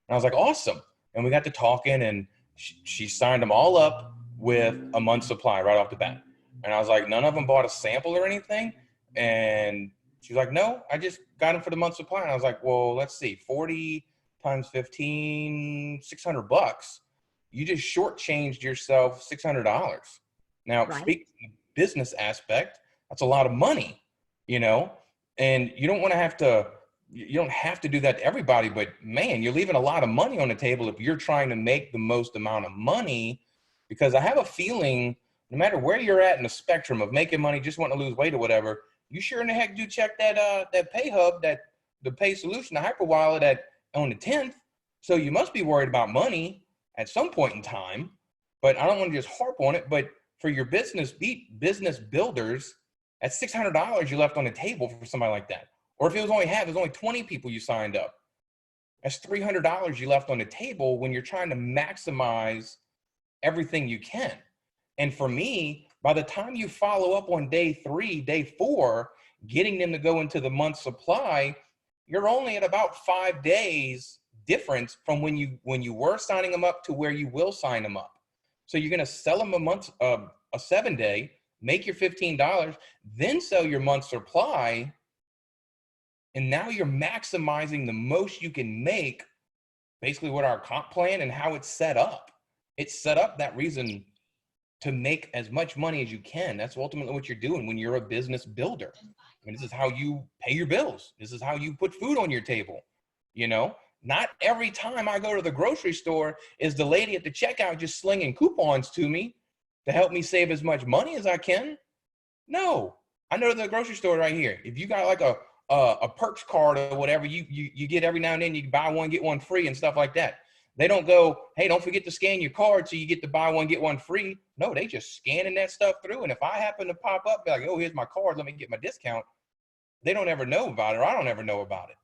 And I was like, awesome. And we got to talking, and she signed them all up with a month's supply right off the bat. And I was like, none of them bought a sample or anything? And she's like, no, I just got them for the month's supply. And I was like, well, let's see, 40 times 15, $600. You just shortchanged yourself $600. Now, Right. speaking of the business aspect, that's a lot of money, and you don't have to do that to everybody, but man, you're leaving a lot of money on the table if you're trying to make the most amount of money. Because I have a feeling, no matter where you're at in the spectrum of making money, just wanting to lose weight or whatever, you sure in the heck do check that pay hub, the pay solution, the hyperwallet on the 10th. So you must be worried about money at some point in time. But I don't want to just harp on it. But for your business builders, that's $600 you left on the table for somebody like that. Or if it was only 20 people you signed up, that's $300 you left on the table when you're trying to maximize everything you can. And for me, by the time you follow up on day 3, day 4, getting them to go into the month supply, you're only at about 5 days difference from when you were signing them up to where you will sign them up. So you're going to sell them a 7-day, make your $15, then sell your month supply. And now you're maximizing the most you can make, basically with our comp plan and how it's set up. It's set up that reason to make as much money as you can. That's ultimately what you're doing when you're a business builder. I mean, this is how you pay your bills. This is how you put food on your table. Not every time I go to the grocery store is the lady at the checkout just slinging coupons to me to help me save as much money as I can. No, I know the grocery store right here. If you got like a perks card or whatever, you get every now and then, you buy one, get one free and stuff like that. They don't go, hey, don't forget to scan your card so you get to buy one, get one free. No, they just scanning that stuff through. And if I happen to pop up, be like, oh, here's my card, let me get my discount. They don't ever know about it, or I don't ever know about it.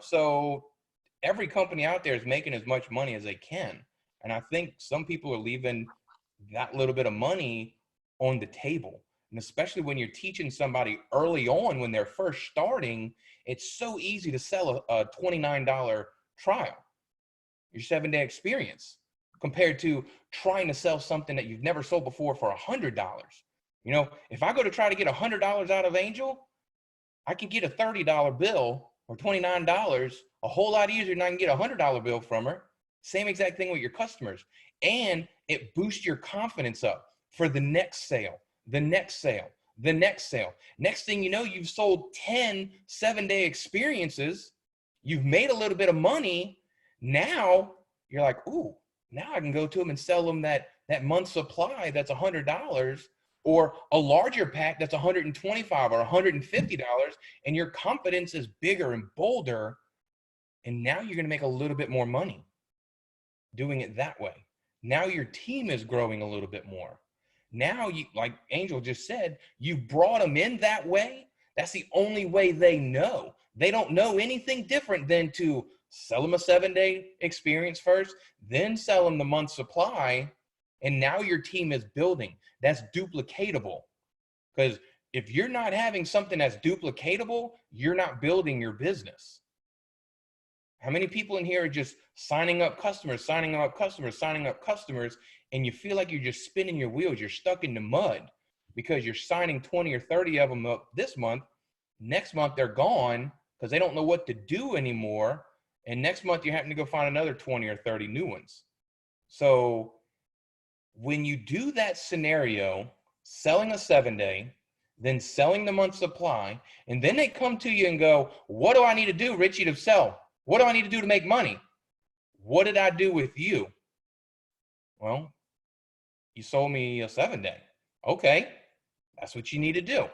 So every company out there is making as much money as they can. And I think some people are leaving that little bit of money on the table. And especially when you're teaching somebody early on when they're first starting, it's so easy to sell a $29 trial, your 7-day experience, compared to trying to sell something that you've never sold before for $100. You know, if I go to try to get $100 out of Angel, I can get a $30 bill or $29 a whole lot easier than I can get a $100 bill from her. Same exact thing with your customers. And it boosts your confidence up for the next sale, the next sale, the next sale. Next thing you know, you've sold 10 7-day experiences. You've made a little bit of money. Now you're like, ooh, now I can go to them and sell them that month supply that's $100, or a larger pack that's $125 or $150, and your confidence is bigger and bolder. And now you're going to make a little bit more money doing it that way. Now your team is growing a little bit more. Now you, like Angel just said, you brought them in that way. That's the only way they know. They don't know anything different than to sell them a 7-day experience first, then sell them the month supply. And now your team is building. That's duplicatable. Because if you're not having something that's duplicatable, you're not building your business. How many people in here are just signing up customers, signing up customers, signing up customers, and you feel like you're just spinning your wheels, you're stuck in the mud because you're signing 20 or 30 of them up this month. Next month, they're gone because they don't know what to do anymore. And next month, you're having to go find another 20 or 30 new ones. So when you do that scenario, selling a 7-day, then selling the month supply, and then they come to you and go, what do I need to do, Richie, to sell? What do I need to do to make money? What did I do with you? Well, you sold me a 7-day. Okay, that's what you need to do.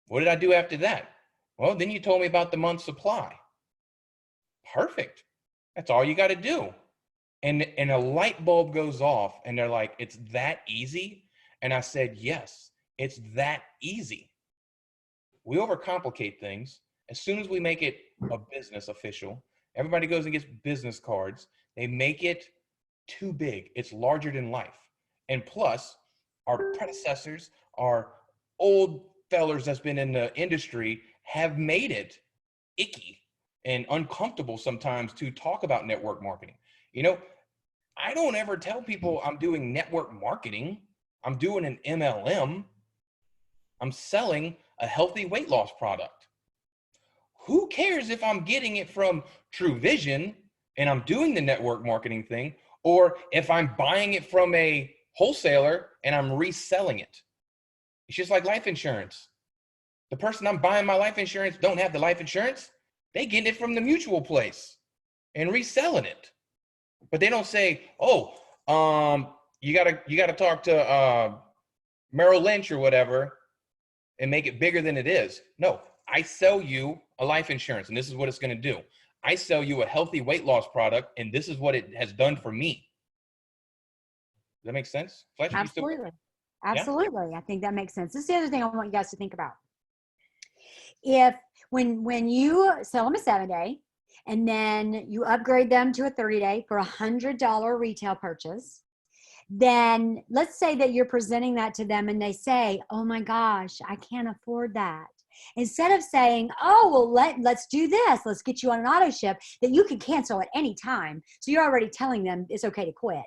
What did I do after that? Well, then you told me about the month supply. Perfect. That's all you got to do. And a light bulb goes off and they're like, it's that easy? And I said, yes, it's that easy. We overcomplicate things. As soon as we make it a business official, everybody goes and gets business cards. They make it too big. It's larger than life. And plus, our predecessors, our old fellers that's been in the industry have made it icky and uncomfortable sometimes to talk about network marketing. You know, I don't ever tell people I'm doing network marketing. I'm doing an MLM. I'm selling a healthy weight loss product. Who cares if I'm getting it from True Vision and I'm doing the network marketing thing, or if I'm buying it from a wholesaler and I'm reselling it? It's just like life insurance. The person I'm buying my life insurance don't have the life insurance. They get it from the mutual place and reselling it. But they don't say, oh, you gotta talk to Merrill Lynch or whatever and make it bigger than it is. No, I sell you a life insurance, and this is what it's going to do. I sell you a healthy weight loss product, and this is what it has done for me. Does that make sense? Fletcher, Absolutely. Yeah? Absolutely. I think that makes sense. This is the other thing I want you guys to think about. If when you sell them a 7-day and then you upgrade them to a 30-day for $100 retail purchase, then let's say that you're presenting that to them and they say, oh my gosh, I can't afford that. Instead of saying, oh, well, let's do this. Let's get you on an auto ship that you can cancel at any time. So you're already telling them it's okay to quit.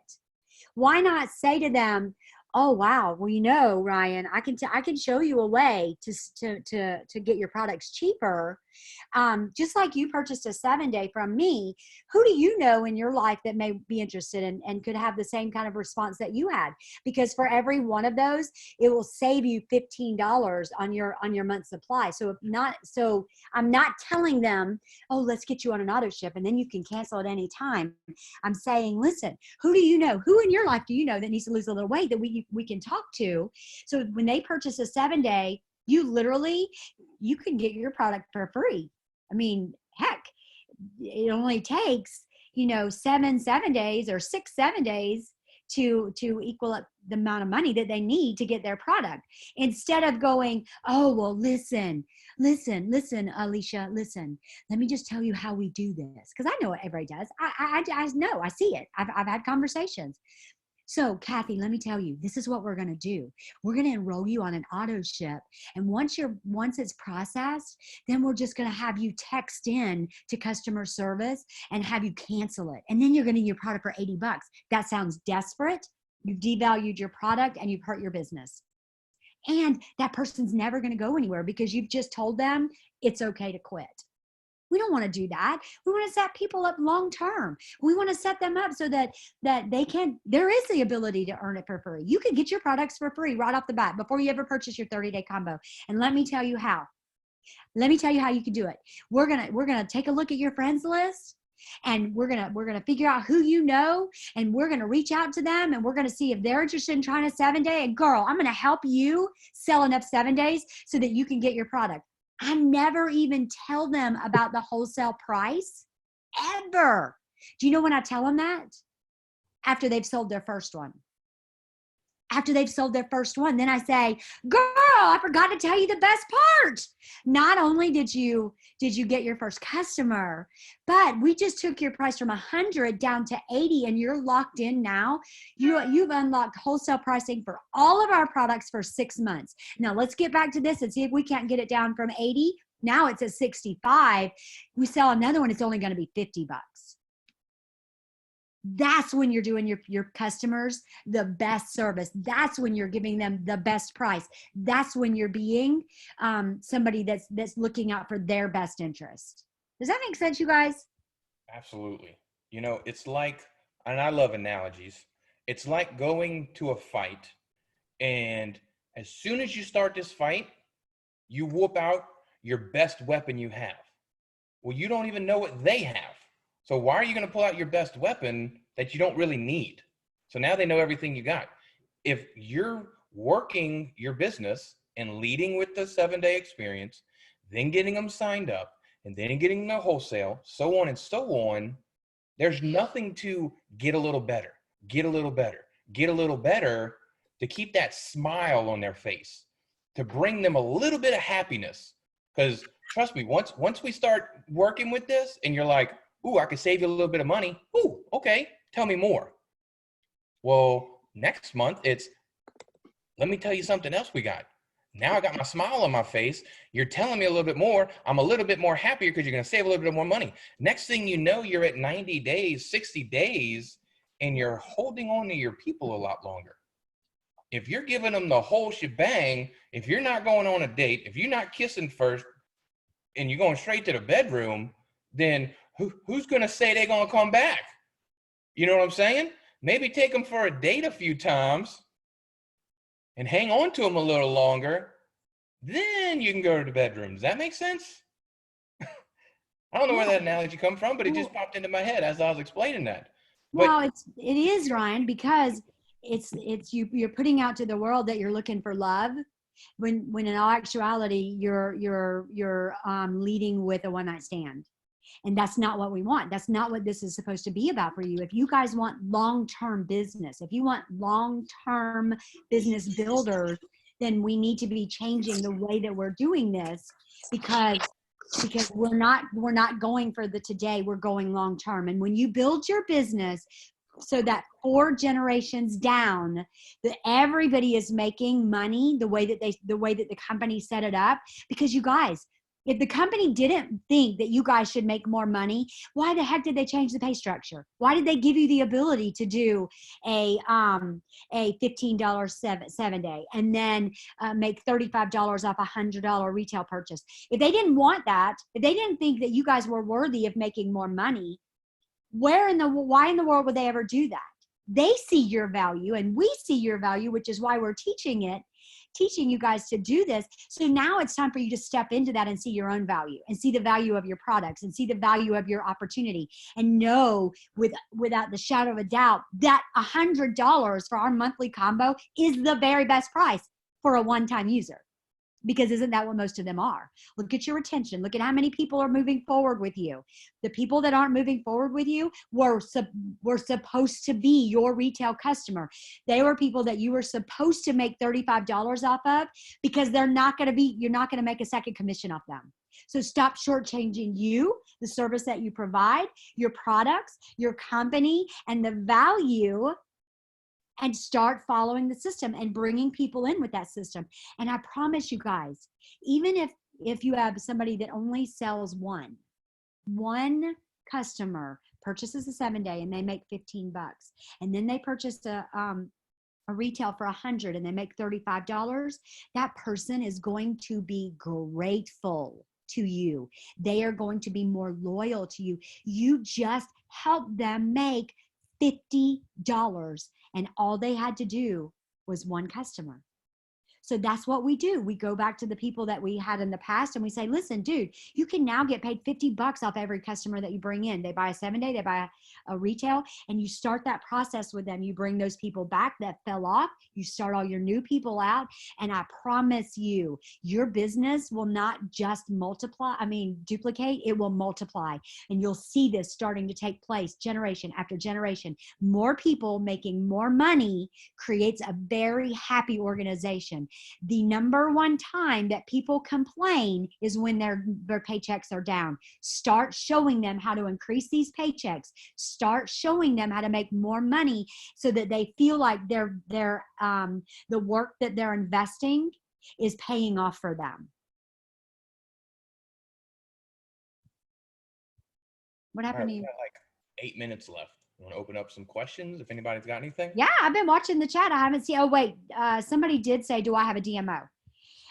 Why not say to them, oh, wow, well, you know, Ryan, I can show you a way to get your products cheaper. Just like you purchased a 7-day from me, who do you know in your life that may be interested in and could have the same kind of response that you had? Because for every one of those, it will save you $15 on your month supply. So I'm not telling them, oh, let's get you on an auto ship and then you can cancel at any time. I'm saying, listen, who do you know? Who in your life do you know that needs to lose a little weight that we can talk to? So when they purchase a 7-day, you can get your product for free. I mean, heck, it only takes, 7 days or 6 7 days to equal up the amount of money that they need to get their product, instead of going, oh, well, listen, Alicia, listen, let me just tell you how we do this. Cause I know what everybody does. I know, I see it. I've had conversations. So Kathy, let me tell you, this is what we're going to do. We're going to enroll you on an auto ship. And once it's processed, then we're just going to have you text in to customer service and have you cancel it. And then you're going to get your product for $80. That sounds desperate. You've devalued your product and you've hurt your business. And that person's never going to go anywhere because you've just told them it's okay to quit. We don't want to do that. We want to set people up long term. We want to set them up so that there is the ability to earn it for free. You can get your products for free right off the bat before you ever purchase your 30-day combo. And let me tell you how. Let me tell you how you can do it. We're gonna take a look at your friends list, and we're gonna figure out who you know, and we're gonna reach out to them, and we're gonna see if they're interested in trying a 7-day. And girl, I'm gonna help you sell enough 7 days so that you can get your product. I never even tell them about the wholesale price, ever. Do you know when I tell them that? After they've sold their first one. After they've sold their first one, then I say, girl, I forgot to tell you the best part. Not only did you get your first customer, but we just took your price from 100 down to 80, and you're locked in now. You've unlocked wholesale pricing for all of our products for 6 months. Now let's get back to this and see if we can't get it down from 80. Now it's at 65. We sell another one, it's only going to be $50. That's when you're doing your customers the best service. That's when you're giving them the best price. That's when you're being somebody that's looking out for their best interest. Does that make sense, you guys? Absolutely. You know, it's like, and I love analogies. It's like going to a fight, and as soon as you start this fight, you whoop out your best weapon you have. Well, you don't even know what they have. So why are you going to pull out your best weapon that you don't really need? So now they know everything you got. If you're working your business and leading with the 7-day experience, then getting them signed up, and then getting the wholesale, so on and so on, there's nothing to get a little better, get a little better, get a little better, to keep that smile on their face, to bring them a little bit of happiness. Because trust me, once we start working with this and you're like, ooh, I could save you a little bit of money. Ooh, okay, tell me more. Well, next month it's, let me tell you something else we got. Now I got my smile on my face. You're telling me a little bit more. I'm a little bit more happier because you're going to save a little bit more money. Next thing you know, you're at 90 days, 60 days, and you're holding on to your people a lot longer. If you're giving them the whole shebang, if you're not going on a date, if you're not kissing first and you're going straight to the bedroom, then who's going to say they're going to come back? You know what I'm saying? Maybe take them for a date a few times and hang on to them a little longer. Then you can go to the bedroom. Does that make sense? I don't know where that analogy come from, but it just popped into my head as I was explaining that. Well, it is, Ryan, because it's you're putting out to the world that you're looking for love, when in all actuality you're leading with a one-night stand. And that's not what we want. That's not what this is supposed to be about for you. If you guys want long-term business, if you want long-term business builders, then we need to be changing the way that we're doing this, because we're not going for the today, we're going long-term. And when you build your business so that 4 generations down, that everybody is making money the way that the company set it up, because you guys, if the company didn't think that you guys should make more money, why the heck did they change the pay structure? Why did they give you the ability to do a $15 7-day and then make $35 off $100 retail purchase? If they didn't want that, if they didn't think that you guys were worthy of making more money, why in the world would they ever do that? They see your value and we see your value, which is why we're teaching you guys to do this. So now it's time for you to step into that and see your own value and see the value of your products and see the value of your opportunity, and know without the shadow of a doubt that $100 for our monthly combo is the very best price for a one-time user. because isn't that what most of them are? Look at your retention. Look at how many people are moving forward with you. The people that aren't moving forward with you were supposed to be your retail customer. They were people that you were supposed to make $35 off of, because you're not going to make a second commission off them. So stop shortchanging you, the service that you provide, your products, your company, and the value, and start following the system and bringing people in with that system. And I promise you guys, even if you have somebody that only sells one customer purchases a 7-day and they make $15, and then they purchase a retail for $100 and they make $35, that person is going to be grateful to you. They are going to be more loyal to you. You just help them make $50, and all they had to do was one customer. So that's what we do. We go back to the people that we had in the past and we say, listen, dude, you can now get paid $50 off every customer that you bring in. They buy a 7-day, they buy a retail, and you start that process with them. You bring those people back that fell off. You start all your new people out. And I promise you, your business will not just duplicate, it will multiply. And you'll see this starting to take place generation after generation. More people making more money creates a very happy organization. The number one time that people complain is when their paychecks are down. Start showing them how to increase these paychecks. Start showing them how to make more money so that they feel like the work that they're investing is paying off for them. What happened to you? We got like 8 minutes left. You want to open up some questions if anybody's got anything? Yeah, I've been watching the chat. I haven't seen. Oh, wait. Somebody did say, do I have a DMO?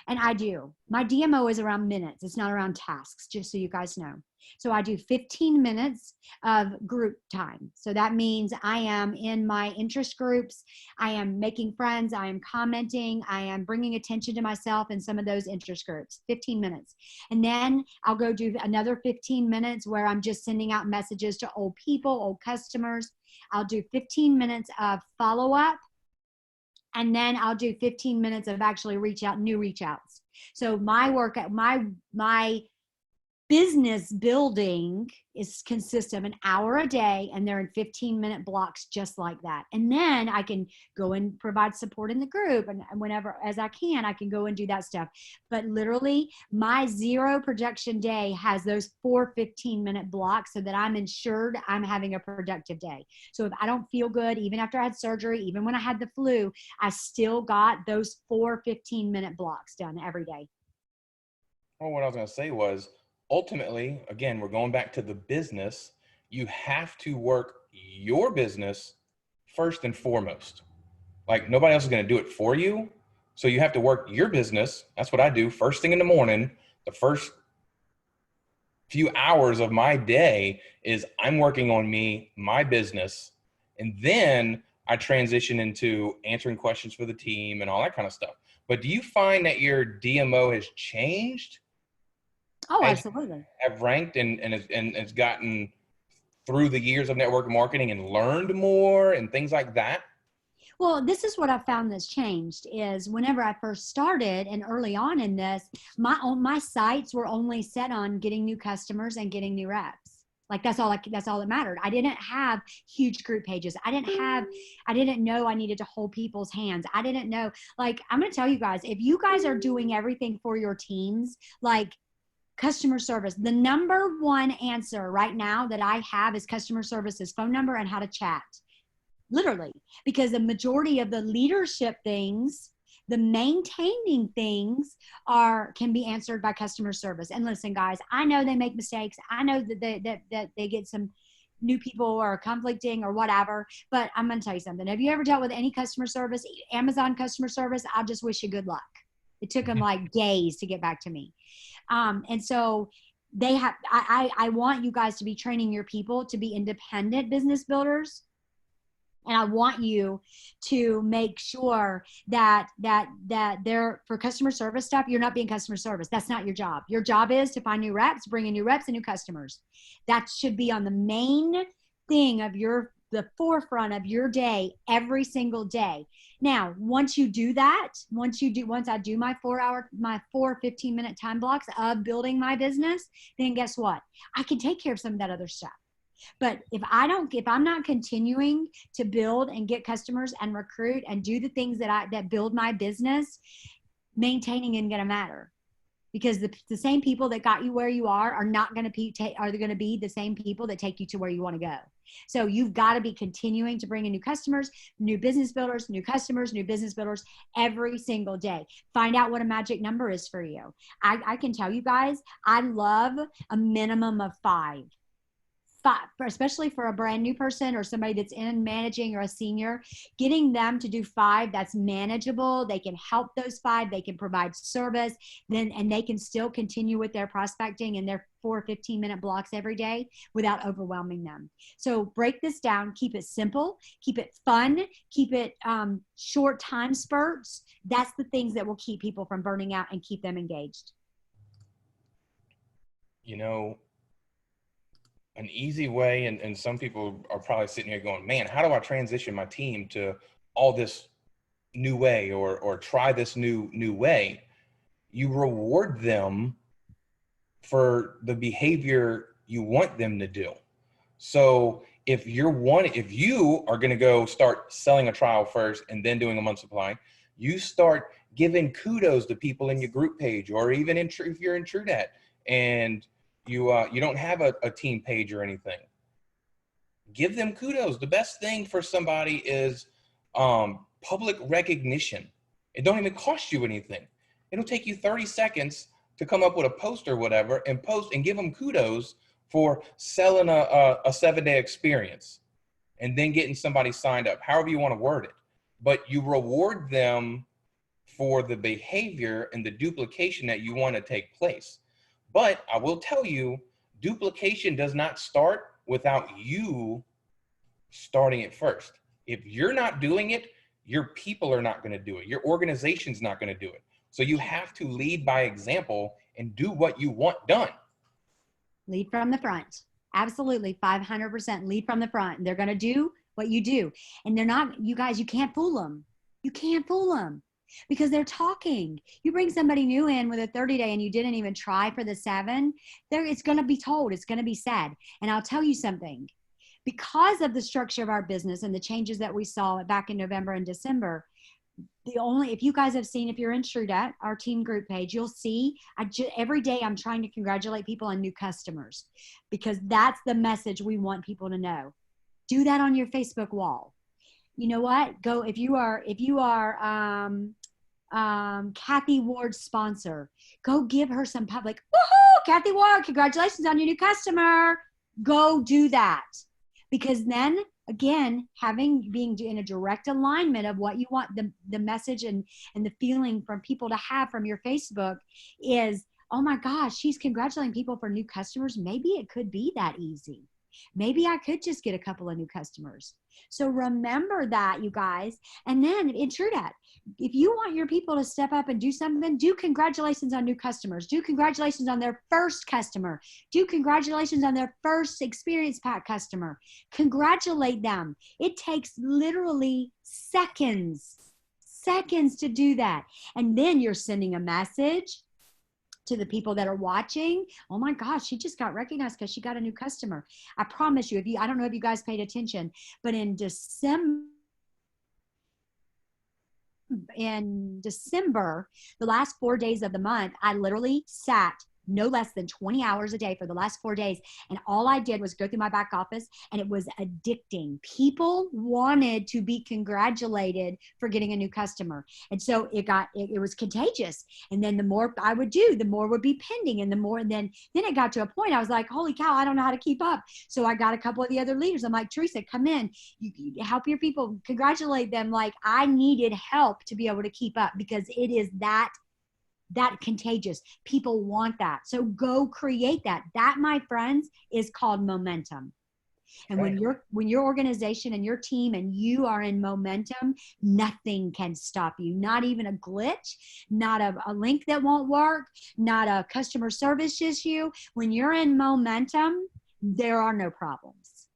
And I do. My DMO is around minutes. It's not around tasks, just so you guys know. So I do 15 minutes of group time. So that means I am in my interest groups. I am making friends. I am commenting. I am bringing attention to myself in some of those interest groups, 15 minutes. And then I'll go do another 15 minutes where I'm just sending out messages to old people, old customers. I'll do 15 minutes of follow-up. And then I'll do 15 minutes of actually new reach outs. So my work at my business building consists of an hour a day, and they're in 15-minute blocks just like that. And then I can go and provide support in the group, and whenever as I can go and do that stuff. But literally my zero projection day has those 4 15-minute blocks so that I'm ensured I'm having a productive day. So if I don't feel good, even after I had surgery, even when I had the flu, I still got those 4 15-minute blocks done every day. Well, what I was going to say was, ultimately, again, we're going back to the business. You have to work your business first and foremost. Like, nobody else is going to do it for you. So you have to work your business. That's what I do first thing in the morning. The first few hours of my day is I'm working on me, my business. And then I transition into answering questions for the team and all that kind of stuff. But do you find that your DMO has changed? Oh, absolutely. Have ranked and has gotten through the years of network marketing and learned more and things like that? Well, this is what I found that's changed is whenever I first started and early on in this, my sights were only set on getting new customers and getting new reps. Like that's all that mattered. I didn't have huge group pages. I didn't know I needed to hold people's hands. I didn't know, like, I'm going to tell you guys, if you guys are doing everything for your teams, like, customer service, the number one answer right now that I have is customer service's phone number and how to chat. Literally, because the majority of the leadership things, the maintaining things can be answered by customer service. And listen, guys, I know they make mistakes. I know that they get some new people or conflicting or whatever, but I'm going to tell you something. Have you ever dealt with any customer service, Amazon customer service? I just wish you good luck. It took them like days to get back to me. And so I want you guys to be training your people to be independent business builders. And I want you to make sure that they're, for customer service stuff, you're not being customer service. That's not your job. Your job is to find new reps, bring in new reps and new customers. That should be on the main thing of your the forefront of your day every single day. Now, once you do that, once I do my 15-minute time blocks of building my business, then guess what? I can take care of some of that other stuff. But if I'm not continuing to build and get customers and recruit and do the things that build my business, maintaining isn't going to matter. Because the same people that got you where you are not going to be the same people that take you to where you want to go. So you've got to be continuing to bring in new customers, new business builders, new customers, new business builders every single day. Find out what a magic number is for you. I can tell you guys, I love a minimum of 5, especially for a brand new person or somebody that's in managing or a senior, getting them to do 5, that's manageable. They can help those 5, they can provide service, and they can still continue with their prospecting and their 4 15-minute blocks every day without overwhelming them. So break this down, keep it simple, keep it fun, keep it short time spurts. That's the things that will keep people from burning out and keep them engaged. You know, an easy way, and some people are probably sitting here going, man, how do I transition my team to all this new way or try this new way? You reward them for the behavior you want them to do. So if you are going to go start selling a trial first and then doing a month supply, you start giving kudos to people in your group page, or even if you're in TrueDat and you don't have a team page or anything, give them kudos. The best thing for somebody is public recognition. It don't even cost you anything. It'll take you 30 seconds to come up with a post or whatever and post and give them kudos for selling a 7-day experience and then getting somebody signed up, however you want to word it. But you reward them for the behavior and the duplication that you want to take place. But I will tell you, duplication does not start without you starting it first. If you're not doing it, your people are not going to do it. Your organization's not going to do it. So you have to lead by example and do what you want done. Lead from the front. Absolutely. 500% lead from the front. And they're going to do what you do. And they're not, you guys, you can't fool them. You can't fool them. Because they're talking. You bring somebody new in with a 30-day and you didn't even try for the 7, it's going to be told, it's going to be said. And I'll tell you something, because of the structure of our business and the changes that we saw back in November and December, if you guys have seen, if you're in TrueDat, our team group page, you'll see every day I'm trying to congratulate people on new customers, because that's the message we want people to know. Do that on your Facebook wall. You know what? Go, if you are Kathy Ward's sponsor, go give her some public, woohoo, Kathy Ward, congratulations on your new customer. Go do that. Because then again, being in a direct alignment of what you want the message and the feeling from people to have from your Facebook is, oh my gosh, she's congratulating people for new customers. Maybe it could be that easy. Maybe I could just get a couple of new customers. So remember that, you guys. And then in TrueDat, if you want your people to step up and do something, do congratulations on new customers. Do congratulations on their first customer. Do congratulations on their first experience pack customer. Congratulate them. It takes literally seconds to do that. And then you're sending a message to the people that are watching. Oh my gosh, she just got recognized because she got a new customer. I promise you, I don't know if you guys paid attention, but in December, the last 4 days of the month, I literally sat no less than 20 hours a day for the last 4 days. And all I did was go through my back office, and it was addicting. People wanted to be congratulated for getting a new customer. And so it was contagious. And then the more I would do, the more would be pending. And then it got to a point I was like, holy cow, I don't know how to keep up. So I got a couple of the other leaders. I'm like, Teresa, come in, you help your people, congratulate them. Like, I needed help to be able to keep up, because it is that contagious. People want that. So go create that. That, my friends, is called momentum. And when your organization and your team and you are in momentum, nothing can stop you. Not even a glitch, not a link that won't work, not a customer service issue. When you're in momentum, there are no problems.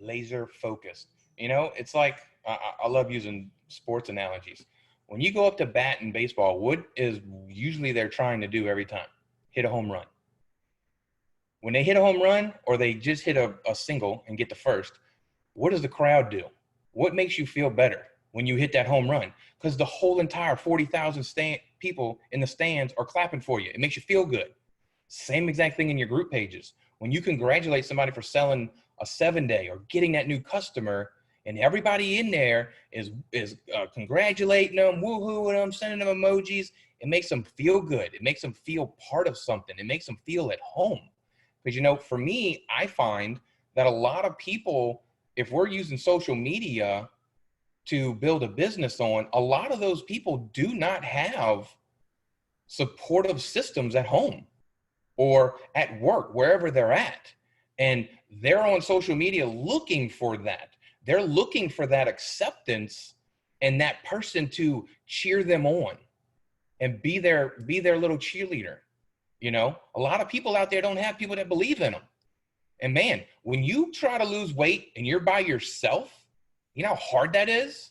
laser focused. You know, it's like, I love using sports analogies. When you go up to bat in baseball, what is usually they're trying to do every time? Hit a home run. When they hit a home run or they just hit a single and get the first, what does the crowd do? What makes you feel better when you hit that home run? Because the whole entire 40,000 people in the stands are clapping for you. It makes you feel good. Same exact thing in your group pages. When you congratulate somebody for selling a 7-day or getting that new customer, and everybody in there is congratulating them, woohooing them, sending them emojis, it makes them feel good. It makes them feel part of something. It makes them feel at home. Because, you know, for me, I find that a lot of people, if we're using social media to build a business on, a lot of those people do not have supportive systems at home or at work, wherever they're at. And they're on social media looking for that. They're looking for that acceptance and that person to cheer them on and be their little cheerleader. You know, a lot of people out there don't have people that believe in them. And man, when you try to lose weight and you're by yourself, you know how hard that is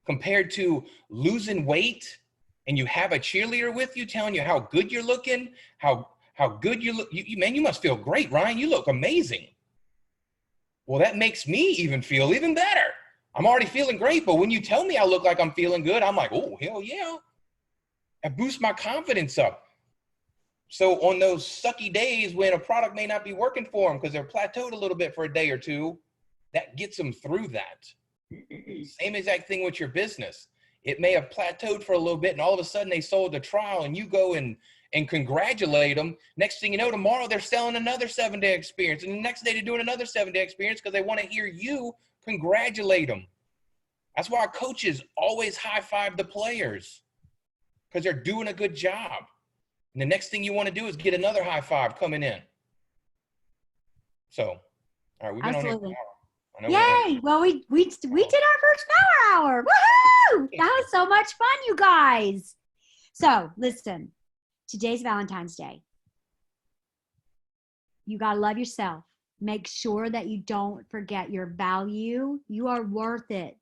compared to losing weight and you have a cheerleader with you telling you how good you're looking, how good you look. Man, you must feel great, Ryan. You look amazing. Well, that makes me even feel even better. I'm already feeling great, but when you tell me I look like I'm feeling good, I'm like, oh, hell yeah. It boosts my confidence up. So on those sucky days when a product may not be working for them because they're plateaued a little bit for a day or two, that gets them through that. Same exact thing with your business. It may have plateaued for a little bit and all of a sudden they sold a trial and you go and congratulate them. Next thing you know, tomorrow they're selling another 7-day experience. And the next day they're doing another 7-day experience because they want to hear you congratulate them. That's why coaches always high-five the players because they're doing a good job. And the next thing you want to do is get another high five coming in. So, all right, we've been Absolutely. on here. Yay! Well, we did our first power hour. Woohoo! That was so much fun, you guys. So, listen, today's Valentine's Day. You got to love yourself. Make sure that you don't forget your value. You are worth it.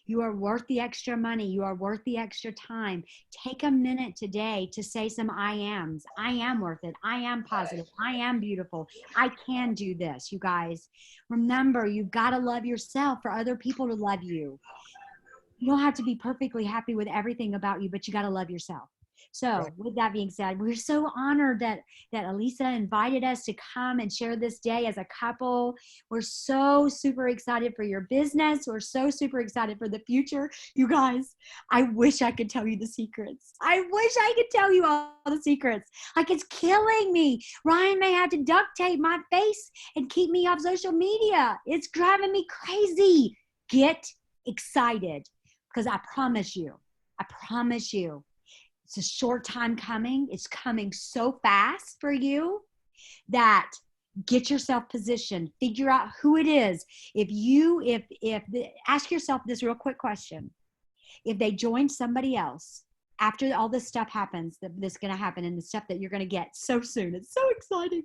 You are worth the extra money. You are worth the extra time. Take a minute today to say some I ams. I am worth it. I am positive. I am beautiful. I can do this, you guys. Remember, you've got to love yourself for other people to love you. You don't have to be perfectly happy with everything about you, but you got to love yourself. So with that being said, we're so honored that Elisa invited us to come and share this day as a couple. We're so super excited for your business. We're so super excited for the future. You guys, I wish I could tell you the secrets. I wish I could tell you all the secrets. Like, it's killing me. Ryan may have to duct tape my face and keep me off social media. It's driving me crazy. Get excited, because I promise you, it's a short time coming. It's coming so fast for you that get yourself positioned. Figure out who it is. Ask yourself this real quick question. If they join somebody else after all this stuff happens, that's going to happen, and the stuff that you're going to get so soon, it's so exciting.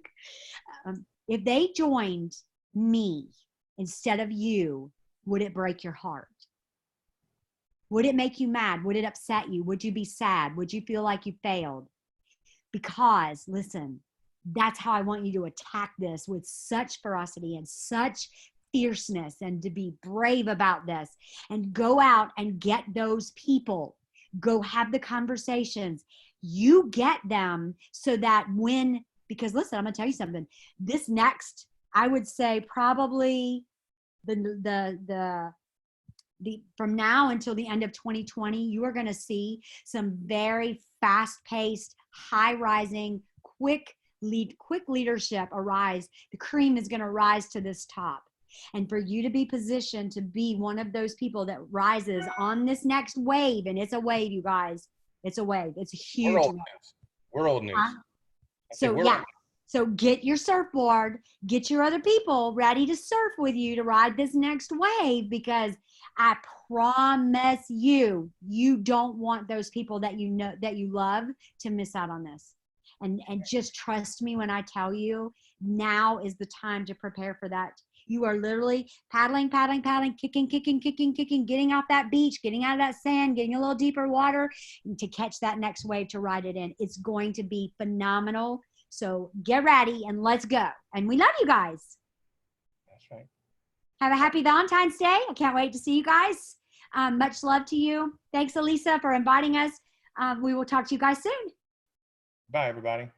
If they joined me instead of you, would it break your heart? Would it make you mad? Would it upset you? Would you be sad? Would you feel like you failed? Because, listen, that's how I want you to attack this, with such ferocity and such fierceness, and to be brave about this and go out and get those people. Go have the conversations. You get them so that because listen, I'm going to tell you something. This next, I would say probably from now until the end of 2020, you are going to see some very fast-paced, high-rising, quick leadership arise. The cream is going to rise to this top. And for you to be positioned to be one of those people that rises on this next wave, and it's a wave, you guys. It's a wave. It's a huge wave. World news. So get your surfboard, get your other people ready to surf with you to ride this next wave, because I promise you, you don't want those people that you know, that you love, to miss out on this. And just trust me when I tell you, now is the time to prepare for that. You are literally paddling, paddling, paddling, kicking, kicking, kicking, kicking, getting off that beach, getting out of that sand, getting a little deeper water to catch that next wave to ride it in. It's going to be phenomenal. So get ready and let's go. And we love you guys. That's right. Have a happy Valentine's Day. I can't wait to see you guys. Much love to you. Thanks, Elisa, for inviting us. We will talk to you guys soon. Bye, everybody.